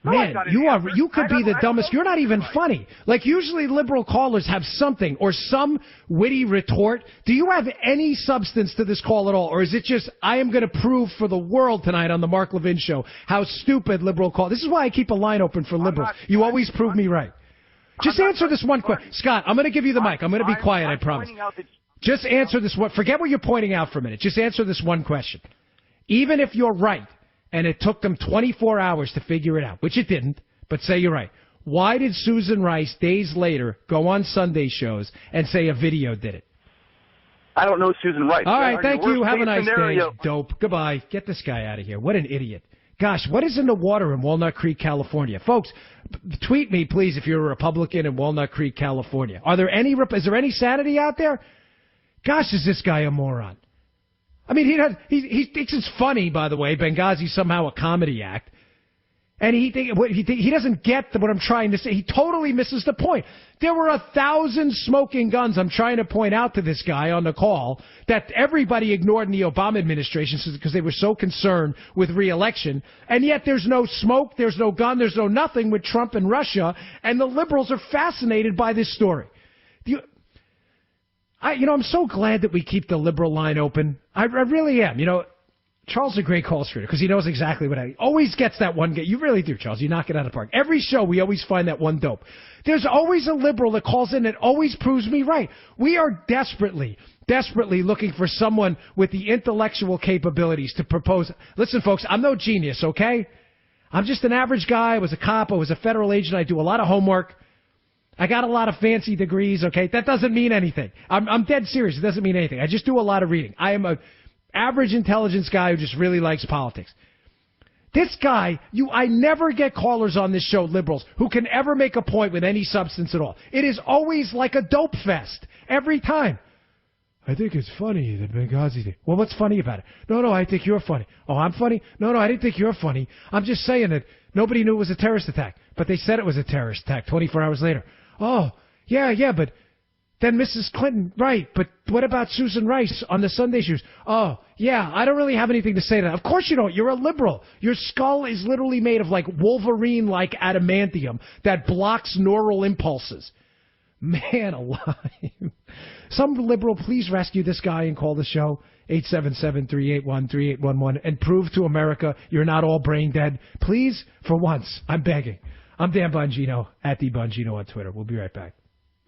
Man, you could be the dumbest. You're not even funny. Like, usually liberal callers have something or some witty retort. Do you have any substance to this call at all? Or is it just, I am going to prove for the world tonight on the Mark Levin Show how stupid liberal call. This is why I keep a line open for liberals. You always prove me right. Just answer this one question. Scott, I'm going to give you the mic. I'm going to be quiet, I promise. Just answer this one. Forget what you're pointing out for a minute. Just answer this one question. Even if you're right, and it took them 24 hours to figure it out, which it didn't, but say you're right. Why did Susan Rice, days later, go on Sunday shows and say a video did it?
I don't know Susan Rice.
All right, thank you. Have a nice day. Dope. Goodbye. Get this guy out of here. What an idiot. Gosh, what is in the water in Walnut Creek, California? Folks, tweet me, please, if you're a Republican in Walnut Creek, California. Is there any sanity out there? Gosh, is this guy a moron? I mean, he thinks it's funny, by the way. Benghazi's somehow a comedy act. And he doesn't get what I'm trying to say. He totally misses the point. There were 1,000 smoking guns, I'm trying to point out to this guy on the call, that everybody ignored in the Obama administration because they were so concerned with re-election. And yet there's no smoke, there's no gun, there's no nothing with Trump and Russia. And the liberals are fascinated by this story. I'm so glad that we keep the liberal line open. I really am. Charles is a great call screener because he knows exactly what always gets that one guy. You really do, Charles. You knock it out of the park. Every show, we always find that one dope. There's always a liberal that calls in and always proves me right. We are desperately looking for someone with the intellectual capabilities to propose. Listen, folks, I'm no genius, okay? I'm just an average guy. I was a cop. I was a federal agent. I do a lot of homework. I got a lot of fancy degrees, okay? That doesn't mean anything. I'm dead serious. It doesn't mean anything. I just do a lot of reading. I am a average intelligence guy who just really likes politics. This guy, I never get callers on this show, liberals, who can ever make a point with any substance at all. It is always like a dope fest. Every time. I think it's funny, the Benghazi thing. Well, what's funny about it? No, I think you're funny. Oh, I'm funny? No, I didn't think you're funny. I'm just saying that nobody knew it was a terrorist attack. But they said it was a terrorist attack 24 hours later. Oh, yeah, but then Mrs. Clinton, right, but what about Susan Rice on the Sunday shoes? Oh, yeah, I don't really have anything to say to that. Of course you don't. You're a liberal. Your skull is literally made of like Wolverine-like adamantium that blocks neural impulses. Man alive. Some liberal, please rescue this guy and call the show, 877-381-3811, and prove to America you're not all brain dead. Please, for once, I'm begging. I'm Dan Bongino, at the Bongino on Twitter. We'll be right back.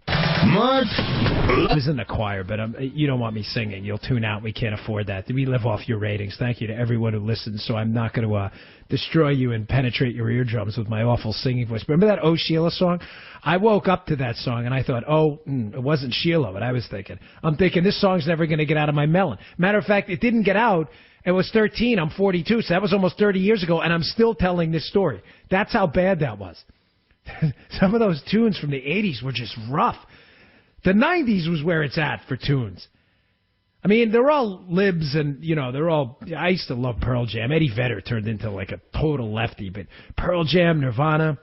Mark.
I was in the choir, but you don't want me singing. You'll tune out. We can't afford that. We live off your ratings. Thank you to everyone who listens, so I'm not going to destroy you and penetrate your eardrums with my awful singing voice. Remember that Oh Sheila song? I woke up to that song, and I thought, it wasn't Sheila, what I was thinking. I'm thinking, this song's never going to get out of my melon. Matter of fact, it didn't get out. It was 13. I'm 42, so that was almost 30 years ago, and I'm still telling this story. That's how bad that was. Some of those tunes from the 80s were just rough. The 90s was where it's at for tunes. I mean, they're all libs and, I used to love Pearl Jam. Eddie Vedder turned into like a total lefty, but Pearl Jam, Nirvana,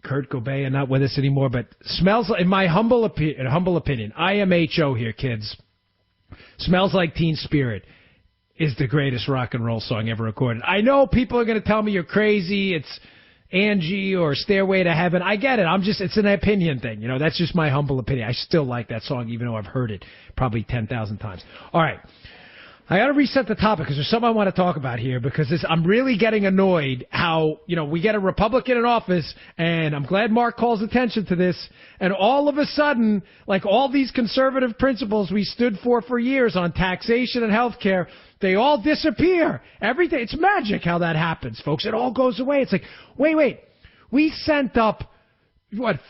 Kurt Cobain, not with us anymore, but smells like, in my humble opinion, IMHO here, kids, Smells Like Teen Spirit is the greatest rock and roll song ever recorded. I know people are going to tell me you're crazy. It's Angie or Stairway to Heaven. I get it. It's an opinion thing. That's just my humble opinion. I still like that song, even though I've heard it probably 10,000 times. All right. I got to reset the topic because there's something I want to talk about here because I'm really getting annoyed how, we get a Republican in office, and I'm glad Mark calls attention to this, and all of a sudden, like all these conservative principles we stood for years on taxation and health care, they all disappear. Everything. It's magic how that happens, folks. It all goes away. It's like, wait. We sent up,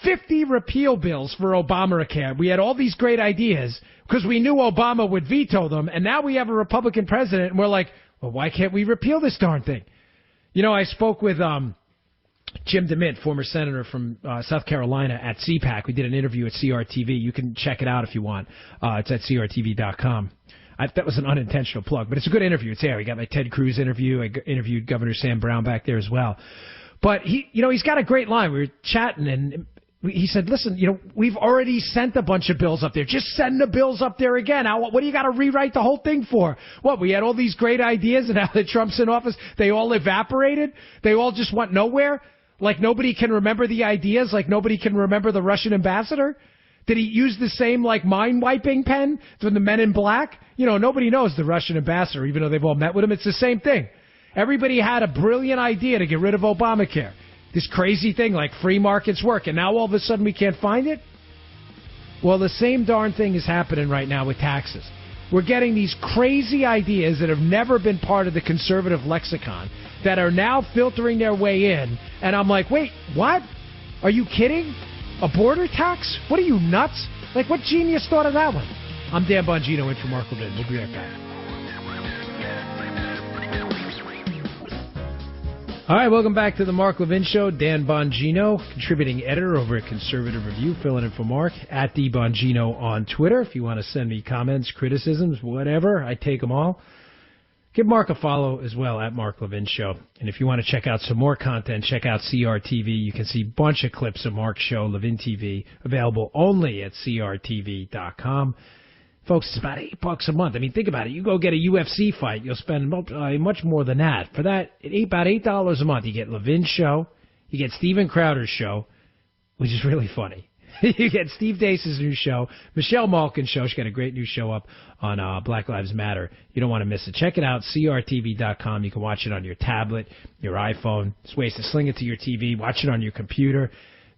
50 repeal bills for Obamacare. We had all these great ideas because we knew Obama would veto them, and now we have a Republican president, and we're like, well, why can't we repeal this darn thing? I spoke with Jim DeMint, former senator from South Carolina, at CPAC. We did an interview at CRTV. You can check it out if you want. It's at crtv.com. That was an unintentional plug, but it's a good interview. It's there. We got my Ted Cruz interview. I interviewed Governor Sam Brown back there as well. But he's got a great line. We were chatting, and he said, listen, we've already sent a bunch of bills up there. Just send the bills up there again. What do you got to rewrite the whole thing for? What, we had all these great ideas, and now that Trump's in office, they all evaporated? They all just went nowhere? Like nobody can remember the ideas? Like nobody can remember the Russian ambassador? Did he use the same, mind-wiping pen from the Men in Black? Nobody knows the Russian ambassador, even though they've all met with him. It's the same thing. Everybody had a brilliant idea to get rid of Obamacare. This crazy thing like free markets work, and now all of a sudden we can't find it? Well, the same darn thing is happening right now with taxes. We're getting these crazy ideas that have never been part of the conservative lexicon that are now filtering their way in, and I'm like, wait, what? Are you kidding? A border tax? What are you, nuts? Like, what genius thought of that one? I'm Dan Bongino in for Mark Levin. We'll be right back. All right, welcome back to the Mark Levin Show. Dan Bongino, contributing editor over at Conservative Review, filling in for Mark, at the Bongino on Twitter. If you want to send me comments, criticisms, whatever, I take them all. Give Mark a follow as well, at Mark Levin Show. And if you want to check out some more content, check out CRTV. You can see a bunch of clips of Mark's show, Levin TV, available only at crtv.com. Folks, it's about $8 a month. I mean, think about it. You go get a UFC fight, you'll spend much more than that. For that, about $8 a month, you get Levin's show, you get Steven Crowder's show, which is really funny. You get Steve Deace's new show, Michelle Malkin's show. She got a great new show up on Black Lives Matter. You don't want to miss it. Check it out, crtv.com. You can watch it on your tablet, your iPhone. There's ways to sling it to your TV, watch it on your computer.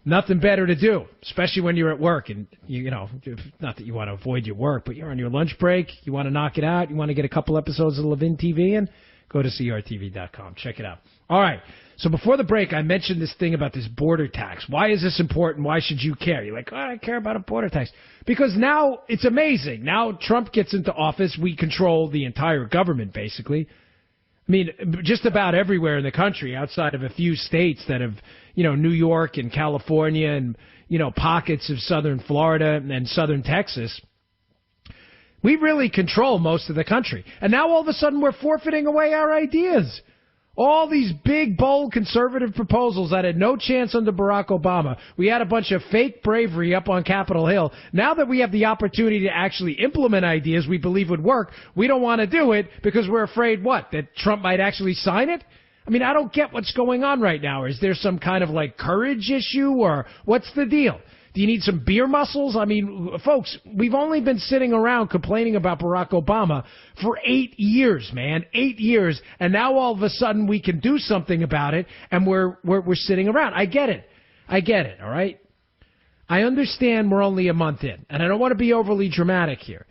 Nothing better to do, especially when you're at work. And, you know, not that you want to avoid your work, but you're on your lunch break. You want to knock it out. You want to get a couple episodes of Levin TV in. Go to crtv.com. Check it out. All right. So before the break, I mentioned this thing about this border tax. Why is this important? Why should you care? You're like, oh, I care about a border tax. Because now it's amazing. Now Trump gets into office. We control the entire government, basically. I mean, just about everywhere in the country, outside of a few states that have, you know, New York and California and, you know, pockets of southern Florida and southern Texas. We really control most of the country. And now all of a sudden we're forfeiting away our ideas. All these big, bold, conservative proposals that had no chance under Barack Obama. We had a bunch of fake bravery up on Capitol Hill. Now that we have the opportunity to actually implement ideas we believe would work, we don't want to do it because we're afraid, what, that Trump might actually sign it? I mean, I don't get what's going on right now. Is there some kind of, like, courage issue, or what's the deal? Do you need some beer muscles? I mean, folks, we've only been sitting around complaining about Barack Obama for 8 years, man. 8 years. And now all of a sudden we can do something about it, and we're sitting around. I get it. All right? I understand we're only a month in, and I don't want to be overly dramatic here.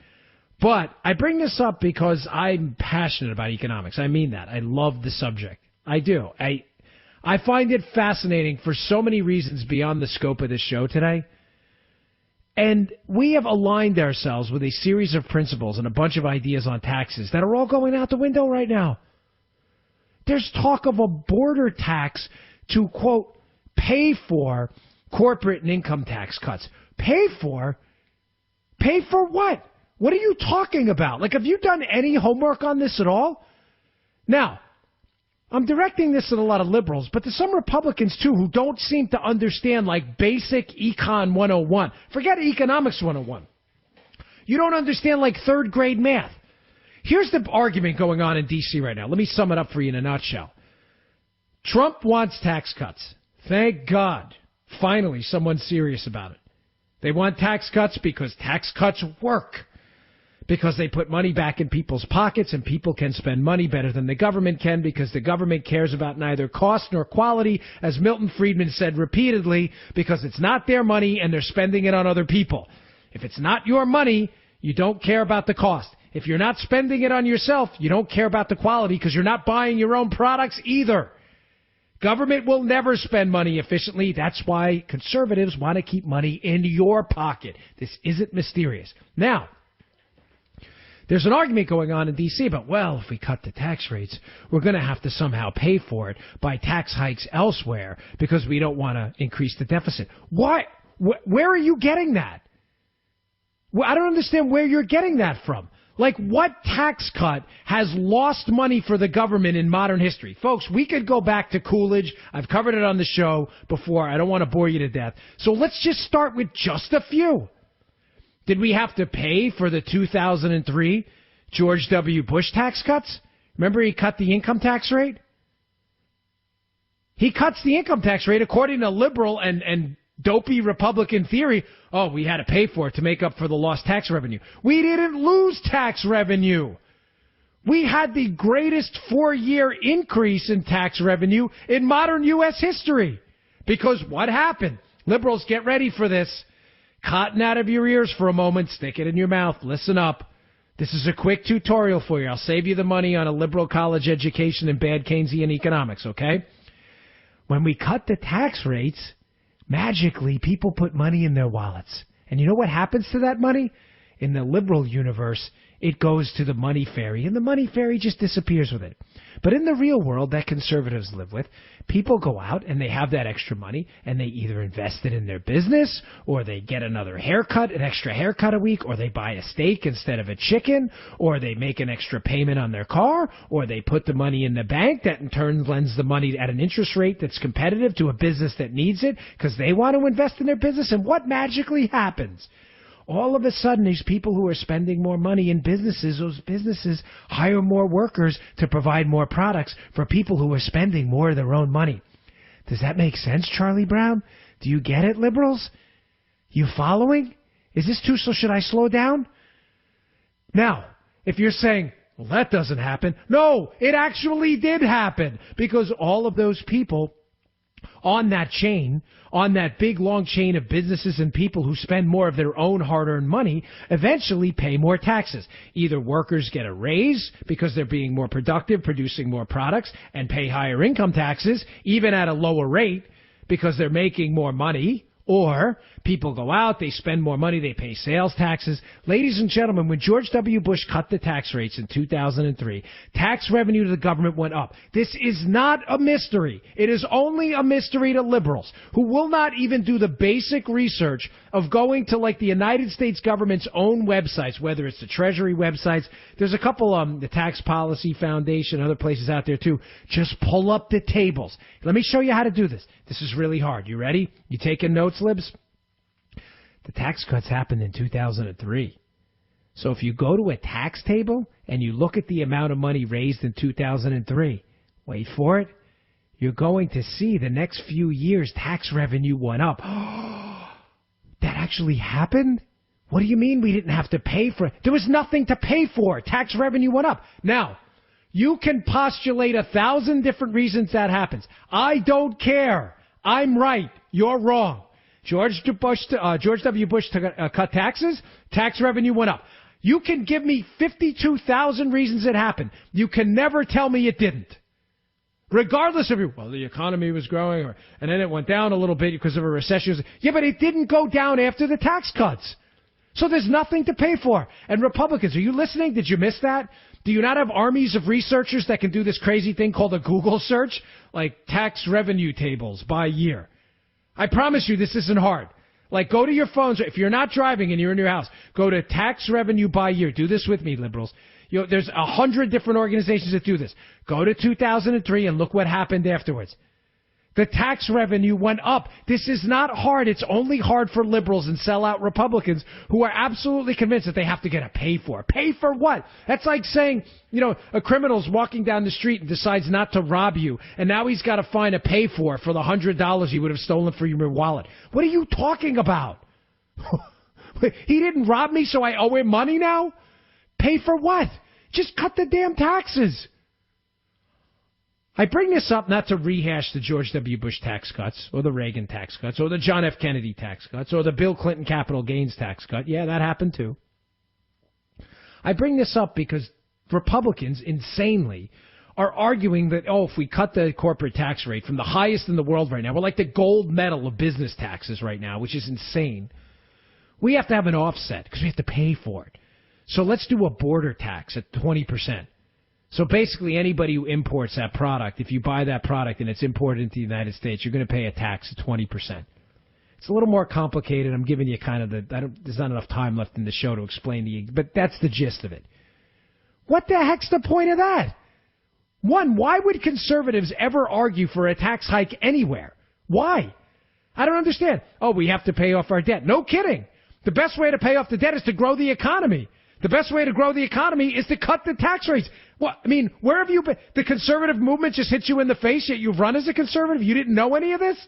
But I bring this up because I'm passionate about economics. I mean that. I love the subject. I do. I find it fascinating for so many reasons beyond the scope of this show today. And we have aligned ourselves with a series of principles and a bunch of ideas on taxes that are all going out the window right now. There's talk of a border tax to, quote, pay for corporate and income tax cuts. Pay for? Pay for what? What are you talking about? Like, have you done any homework on this at all? Now, I'm directing this at a lot of liberals, but to some Republicans, too, who don't seem to understand, like, basic Econ 101. Forget Economics 101. You don't understand, like, third-grade math. Here's the argument going on in D.C. right now. Let me sum it up for you in a nutshell. Trump wants tax cuts. Thank God. Finally, someone's serious about it. They want tax cuts because tax cuts work. Because they put money back in people's pockets, and people can spend money better than the government can because the government cares about neither cost nor quality, as Milton Friedman said repeatedly, because it's not their money and they're spending it on other people. If it's not your money, you don't care about the cost. If you're not spending it on yourself, you don't care about the quality because you're not buying your own products either. Government will never spend money efficiently. That's why conservatives want to keep money in your pocket. This isn't mysterious. Now, there's an argument going on in D.C. about, well, if we cut the tax rates, we're going to have to somehow pay for it by tax hikes elsewhere because we don't want to increase the deficit. Why? Where are you getting that? Well, I don't understand where you're getting that from. Like, what tax cut has lost money for the government in modern history? Folks, we could go back to Coolidge. I've covered it on the show before. I don't want to bore you to death. So let's just start with just a few. Did we have to pay for the 2003 George W. Bush tax cuts? Remember he cut the income tax rate? He cuts the income tax rate according to liberal and dopey Republican theory. Oh, we had to pay for it to make up for the lost tax revenue. We didn't lose tax revenue. We had the greatest 4-year increase in tax revenue in modern U.S. history. Because what happened? Liberals, get ready for this. Cotton out of your ears for a moment. Stick it in your mouth. Listen up. This is a quick tutorial for you. I'll save you the money on a liberal college education and bad Keynesian economics, okay? When we cut the tax rates, magically people put money in their wallets. And you know what happens to that money? In the liberal universe, it goes to the money fairy, and the money fairy just disappears with it. But in the real world that conservatives live with, people go out and they have that extra money, and they either invest it in their business, or they get another haircut, an extra haircut a week, or they buy a steak instead of a chicken, or they make an extra payment on their car, or they put the money in the bank that in turn lends the money at an interest rate that's competitive to a business that needs it because they want to invest in their business. And what magically happens? All of a sudden, these people who are spending more money in businesses, those businesses hire more workers to provide more products for people who are spending more of their own money. Does that make sense, Charlie Brown? Do you get it, liberals? You following? Is this too slow? Should I slow down? Now, if you're saying, well, that doesn't happen. No, it actually did happen, because all of those people on that chain, on that big long chain of businesses and people who spend more of their own hard-earned money, eventually pay more taxes. Either workers get a raise because they're being more productive, producing more products, and pay higher income taxes, even at a lower rate, because they're making more money. Or people go out, they spend more money, they pay sales taxes. Ladies and gentlemen, when George W. Bush cut the tax rates in 2003, tax revenue to the government went up. This is not a mystery. It is only a mystery to liberals who will not even do the basic research of going to like the United States government's own websites, whether it's the Treasury websites. There's a couple, the Tax Policy Foundation, other places out there too. Just pull up the tables. Let me show you how to do this. This is really hard. You ready? You taking notes, libs? The tax cuts happened in 2003. So if you go to a tax table and you look at the amount of money raised in 2003, wait for it, you're going to see the next few years tax revenue went up. That actually happened? What do you mean we didn't have to pay for it? There was nothing to pay for. Tax revenue went up. Now, you can postulate 1,000 different reasons that happens. I don't care. I'm right. You're wrong. George W. Bush cut taxes. Tax revenue went up. You can give me 52,000 reasons it happened. You can never tell me it didn't. Regardless of the economy was growing, and then it went down a little bit because of a recession. Yeah, but it didn't go down after the tax cuts. So there's nothing to pay for. And Republicans, are you listening? Did you miss that? Do you not have armies of researchers that can do this crazy thing called a Google search? Like tax revenue tables by year. I promise you this isn't hard. Like, go to your phones. If you're not driving and you're in your house, go to tax revenue by year. Do this with me, liberals. There's 100 different organizations that do this. Go to 2003 and look what happened afterwards. The tax revenue went up. This is not hard. It's only hard for liberals and sellout Republicans who are absolutely convinced that they have to get a pay for. Pay for what? That's like saying, a criminal's walking down the street and decides not to rob you, and now he's got to find a pay for the $100 he would have stolen from your wallet. What are you talking about? He didn't rob me, so I owe him money now? Pay for what? Just cut the damn taxes. I bring this up not to rehash the George W. Bush tax cuts, or the Reagan tax cuts, or the John F. Kennedy tax cuts, or the Bill Clinton capital gains tax cut. Yeah, that happened too. I bring this up because Republicans, insanely, are arguing that, if we cut the corporate tax rate from the highest in the world right now, we're like the gold medal of business taxes right now, which is insane. We have to have an offset because we have to pay for it. So let's do a border tax at 20%. So basically anybody who imports that product, if you buy that product and it's imported into the United States, you're going to pay a tax of 20%. It's a little more complicated. I'm giving you kind of there's not enough time left in the show to explain but that's the gist of it. What the heck's the point of that? One, why would conservatives ever argue for a tax hike anywhere? Why? I don't understand. We have to pay off our debt. No kidding. The best way to pay off the debt is to grow the economy. The best way to grow the economy is to cut the tax rates. Where have you been? The conservative movement just hit you in the face, yet you've run as a conservative? You didn't know any of this?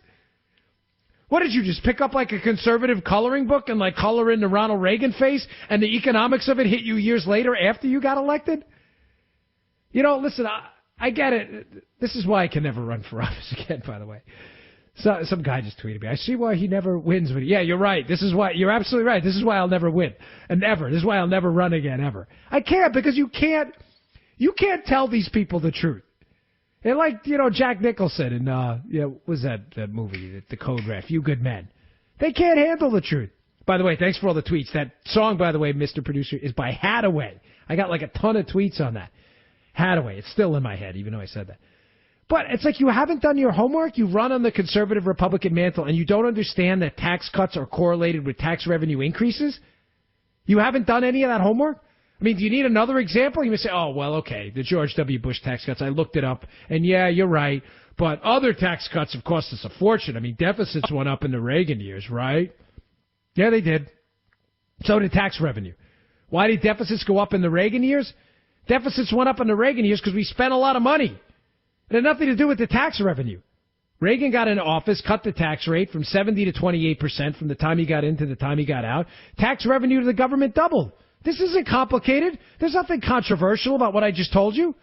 What did you just pick up like a conservative coloring book and like color in the Ronald Reagan face, and the economics of it hit you years later after you got elected? Listen, I get it. This is why I can never run for office again, by the way. So, some guy just tweeted me. I see why he never wins. Yeah, you're right. This is why. You're absolutely right. This is why I'll never win. And ever. This is why I'll never run again, ever. I can't, because you can't tell these people the truth. They're like, Jack Nicholson in, what was that movie, The Code Red, Few Good Men. They can't handle the truth. By the way, thanks for all the tweets. That song, by the way, Mr. Producer, is by Hadaway. I got like a ton of tweets on that. Hadaway. It's still in my head, even though I said that. But it's like you haven't done your homework. You run on the conservative Republican mantle, and you don't understand that tax cuts are correlated with tax revenue increases? You haven't done any of that homework? Do you need another example? You may say, okay, the George W. Bush tax cuts, I looked it up, and yeah, you're right. But other tax cuts have cost us a fortune. Deficits went up in the Reagan years, right? Yeah, they did. So did tax revenue. Why did deficits go up in the Reagan years? Deficits went up in the Reagan years because we spent a lot of money. It had nothing to do with the tax revenue. Reagan got into office, cut the tax rate from 70 to 28% from the time he got in to the time he got out. Tax revenue to the government doubled. This isn't complicated. There's nothing controversial about what I just told you.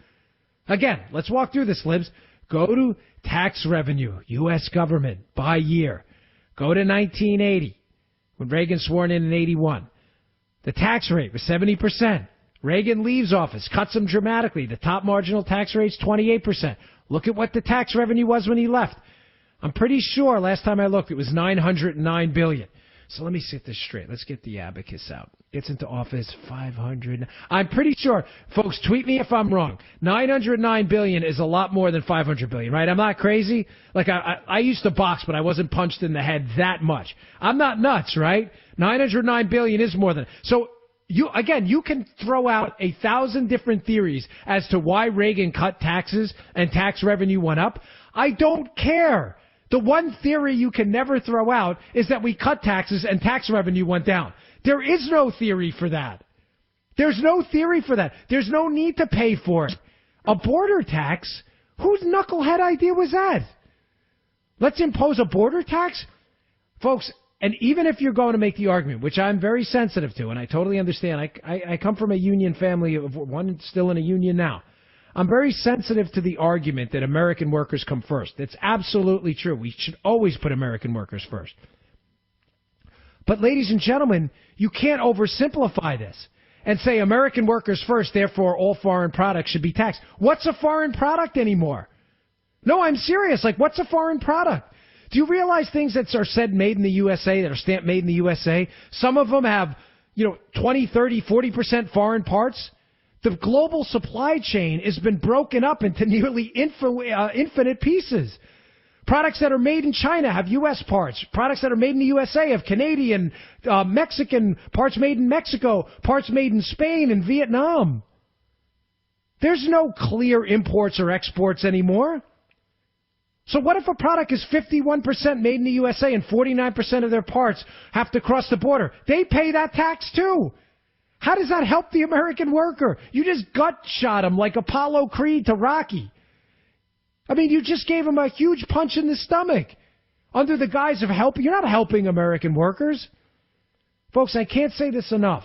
Again, let's walk through this, Libs. Go to tax revenue, U.S. government, by year. Go to 1980, when Reagan sworn in 81. The tax rate was 70%. Reagan leaves office, cuts them dramatically. The top marginal tax rate's 28%. Look at what the tax revenue was when he left. I'm pretty sure last time I looked it was $909 billion. So let me set this straight. Let's get the abacus out. Gets into office, 500. I'm pretty sure, folks, tweet me if I'm wrong. $909 billion is a lot more than $500 billion, right? I'm not crazy. Like, I used to box, but I wasn't punched in the head that much. I'm not nuts, right? $909 billion is more than. So, you can throw out 1,000 different theories as to why Reagan cut taxes and tax revenue went up. I don't care. The one theory you can never throw out is that we cut taxes and tax revenue went down. There is no theory for that. There's no theory for that. There's no need to pay for it. A border tax? Whose knucklehead idea was that? Let's impose a border tax? Folks, and even if you're going to make the argument, which I'm very sensitive to, and I totally understand, I come from a union family of one still in a union now. I'm very sensitive to the argument that American workers come first. It's absolutely true. We should always put American workers first. But ladies and gentlemen, you can't oversimplify this and say American workers first, therefore all foreign products should be taxed. What's a foreign product anymore? No, I'm serious. Like, what's a foreign product? Do you realize things that are said made in the USA, that are stamped made in the USA, some of them have, 20, 30, 40% foreign parts? The global supply chain has been broken up into nearly infinite pieces. Products that are made in China have U.S. parts. Products that are made in the USA have Canadian, Mexican, parts made in Mexico, parts made in Spain and Vietnam. There's no clear imports or exports anymore. So what if a product is 51% made in the USA and 49% of their parts have to cross the border? They pay that tax too. How does that help the American worker? You just gut shot him like Apollo Creed to Rocky. I mean, you just gave him a huge punch in the stomach under the guise of helping. You're not helping American workers. Folks, I can't say this enough.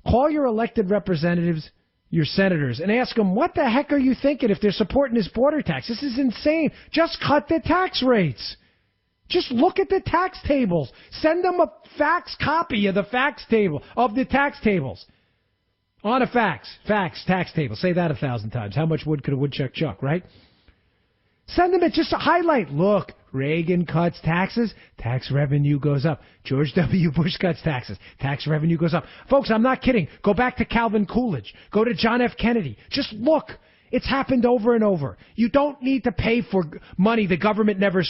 Call your elected representatives, your senators, and ask them, what the heck are you thinking if they're supporting this border tax? This is insane. Just cut the tax rates. Just look at the tax tables. Send them a fax copy of the tax tables. On a fax, tax table. Say that 1,000 times. How much wood could a woodchuck chuck, right? Send them it just to highlight. Look, Reagan cuts taxes, tax revenue goes up. George W. Bush cuts taxes, tax revenue goes up. Folks, I'm not kidding. Go back to Calvin Coolidge. Go to John F. Kennedy. Just look. It's happened over and over. You don't need to pay for money the government never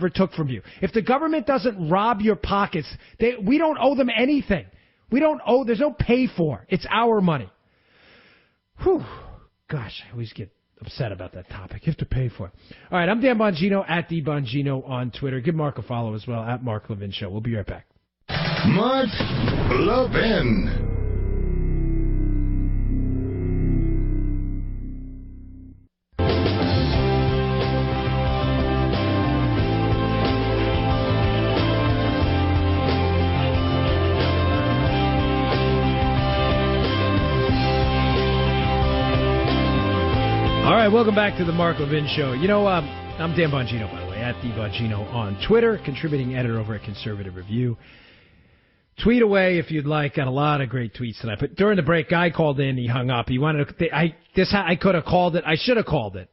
took from you. If the government doesn't rob your pockets, we don't owe them anything. There's no pay for. It's our money. Whew. Gosh, I always get upset about that topic. You have to pay for it. All right, I'm Dan Bongino, at DBongino on Twitter. Give Mark a follow as well, at Mark Levin Show. We'll be right back.
Mark Levin.
All right, welcome back to the Mark Levin Show. I'm Dan Bongino, by the way, at DBongino on Twitter, contributing editor over at Conservative Review. Tweet away if you'd like. Got a lot of great tweets tonight. But during the break, guy called in. He hung up. He wanted to. I could have called it. I should have called it.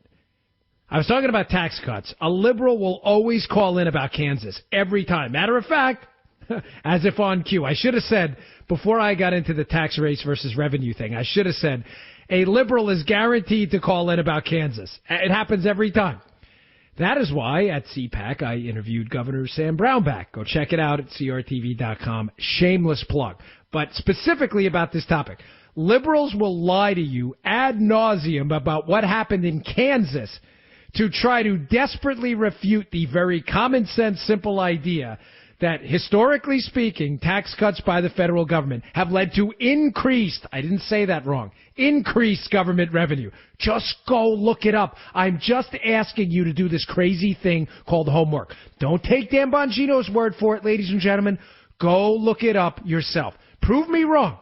I was talking about tax cuts. A liberal will always call in about Kansas every time. Matter of fact, as if on cue, I should have said before I got into the tax rates versus revenue thing. I should have said a liberal is guaranteed to call in about Kansas. It happens every time. That is why at CPAC I interviewed Governor Sam Brownback. Go check it out at crtv.com. Shameless plug. But specifically about this topic, liberals will lie to you ad nauseum about what happened in Kansas to try to desperately refute the very common sense, simple idea that historically speaking, tax cuts by the federal government have led to increased, I didn't say that wrong, increased government revenue. Just go look it up. I'm just asking you to do this crazy thing called homework. Don't take Dan Bongino's word for it, ladies and gentlemen. Go look it up yourself. Prove me wrong.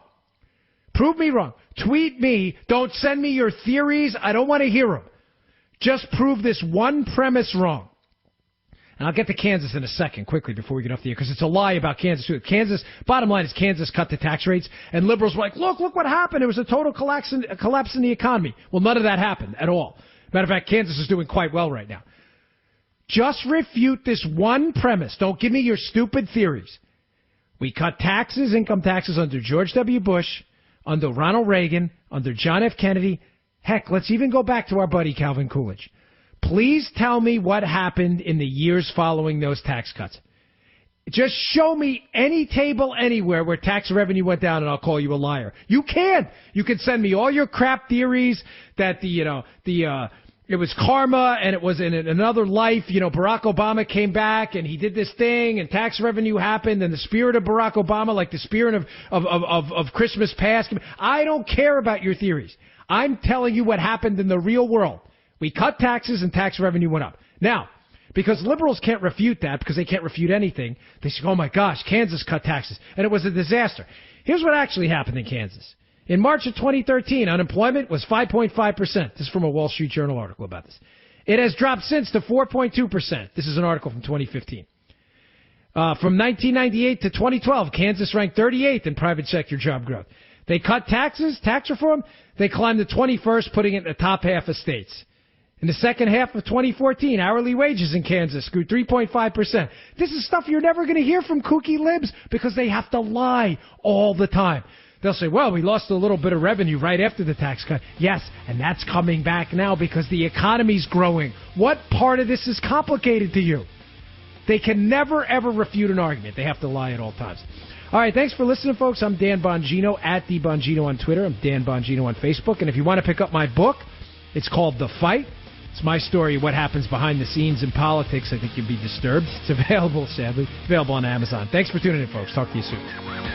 Prove me wrong. Tweet me. Don't send me your theories. I don't want to hear them. Just prove this one premise wrong. And I'll get to Kansas in a second, quickly, before we get off the air, because it's a lie about Kansas. Kansas, bottom line is Kansas cut the tax rates, and liberals were like, look what happened. It was a total collapse in the economy. Well, none of that happened at all. Matter of fact, Kansas is doing quite well right now. Just refute this one premise. Don't give me your stupid theories. We cut taxes, income taxes, under George W. Bush, under Ronald Reagan, under John F. Kennedy. Heck, let's even go back to our buddy Calvin Coolidge. Please tell me what happened in the years following those tax cuts. Just show me any table anywhere where tax revenue went down, and I'll call you a liar. You can. You can send me all your crap theories that it was karma and it was in another life. Barack Obama came back and he did this thing and tax revenue happened and the spirit of Barack Obama, like the spirit of Christmas past. I don't care about your theories. I'm telling you what happened in the real world. We cut taxes and tax revenue went up. Now, because liberals can't refute that, because they can't refute anything, they say, oh my gosh, Kansas cut taxes, and it was a disaster. Here's what actually happened in Kansas. In March of 2013, unemployment was 5.5%. This is from a Wall Street Journal article about this. It has dropped since to 4.2%. This is an article from 2015. From 1998 to 2012, Kansas ranked 38th in private sector job growth. They cut taxes, tax reform, they climbed to 21st, putting it in the top half of states. In the second half of 2014, hourly wages in Kansas grew 3.5%. This is stuff you're never going to hear from kooky libs because they have to lie all the time. They'll say, well, we lost a little bit of revenue right after the tax cut. Yes, and that's coming back now because the economy's growing. What part of this is complicated to you? They can never, ever refute an argument. They have to lie at all times. All right, thanks for listening, folks. I'm Dan Bongino, at The Bongino on Twitter. I'm Dan Bongino on Facebook. And if you want to pick up my book, it's called The Fight. It's my story of what happens behind the scenes in politics. I think you'd be disturbed. It's available, sadly. Available on Amazon. Thanks for tuning in, folks. Talk to you soon.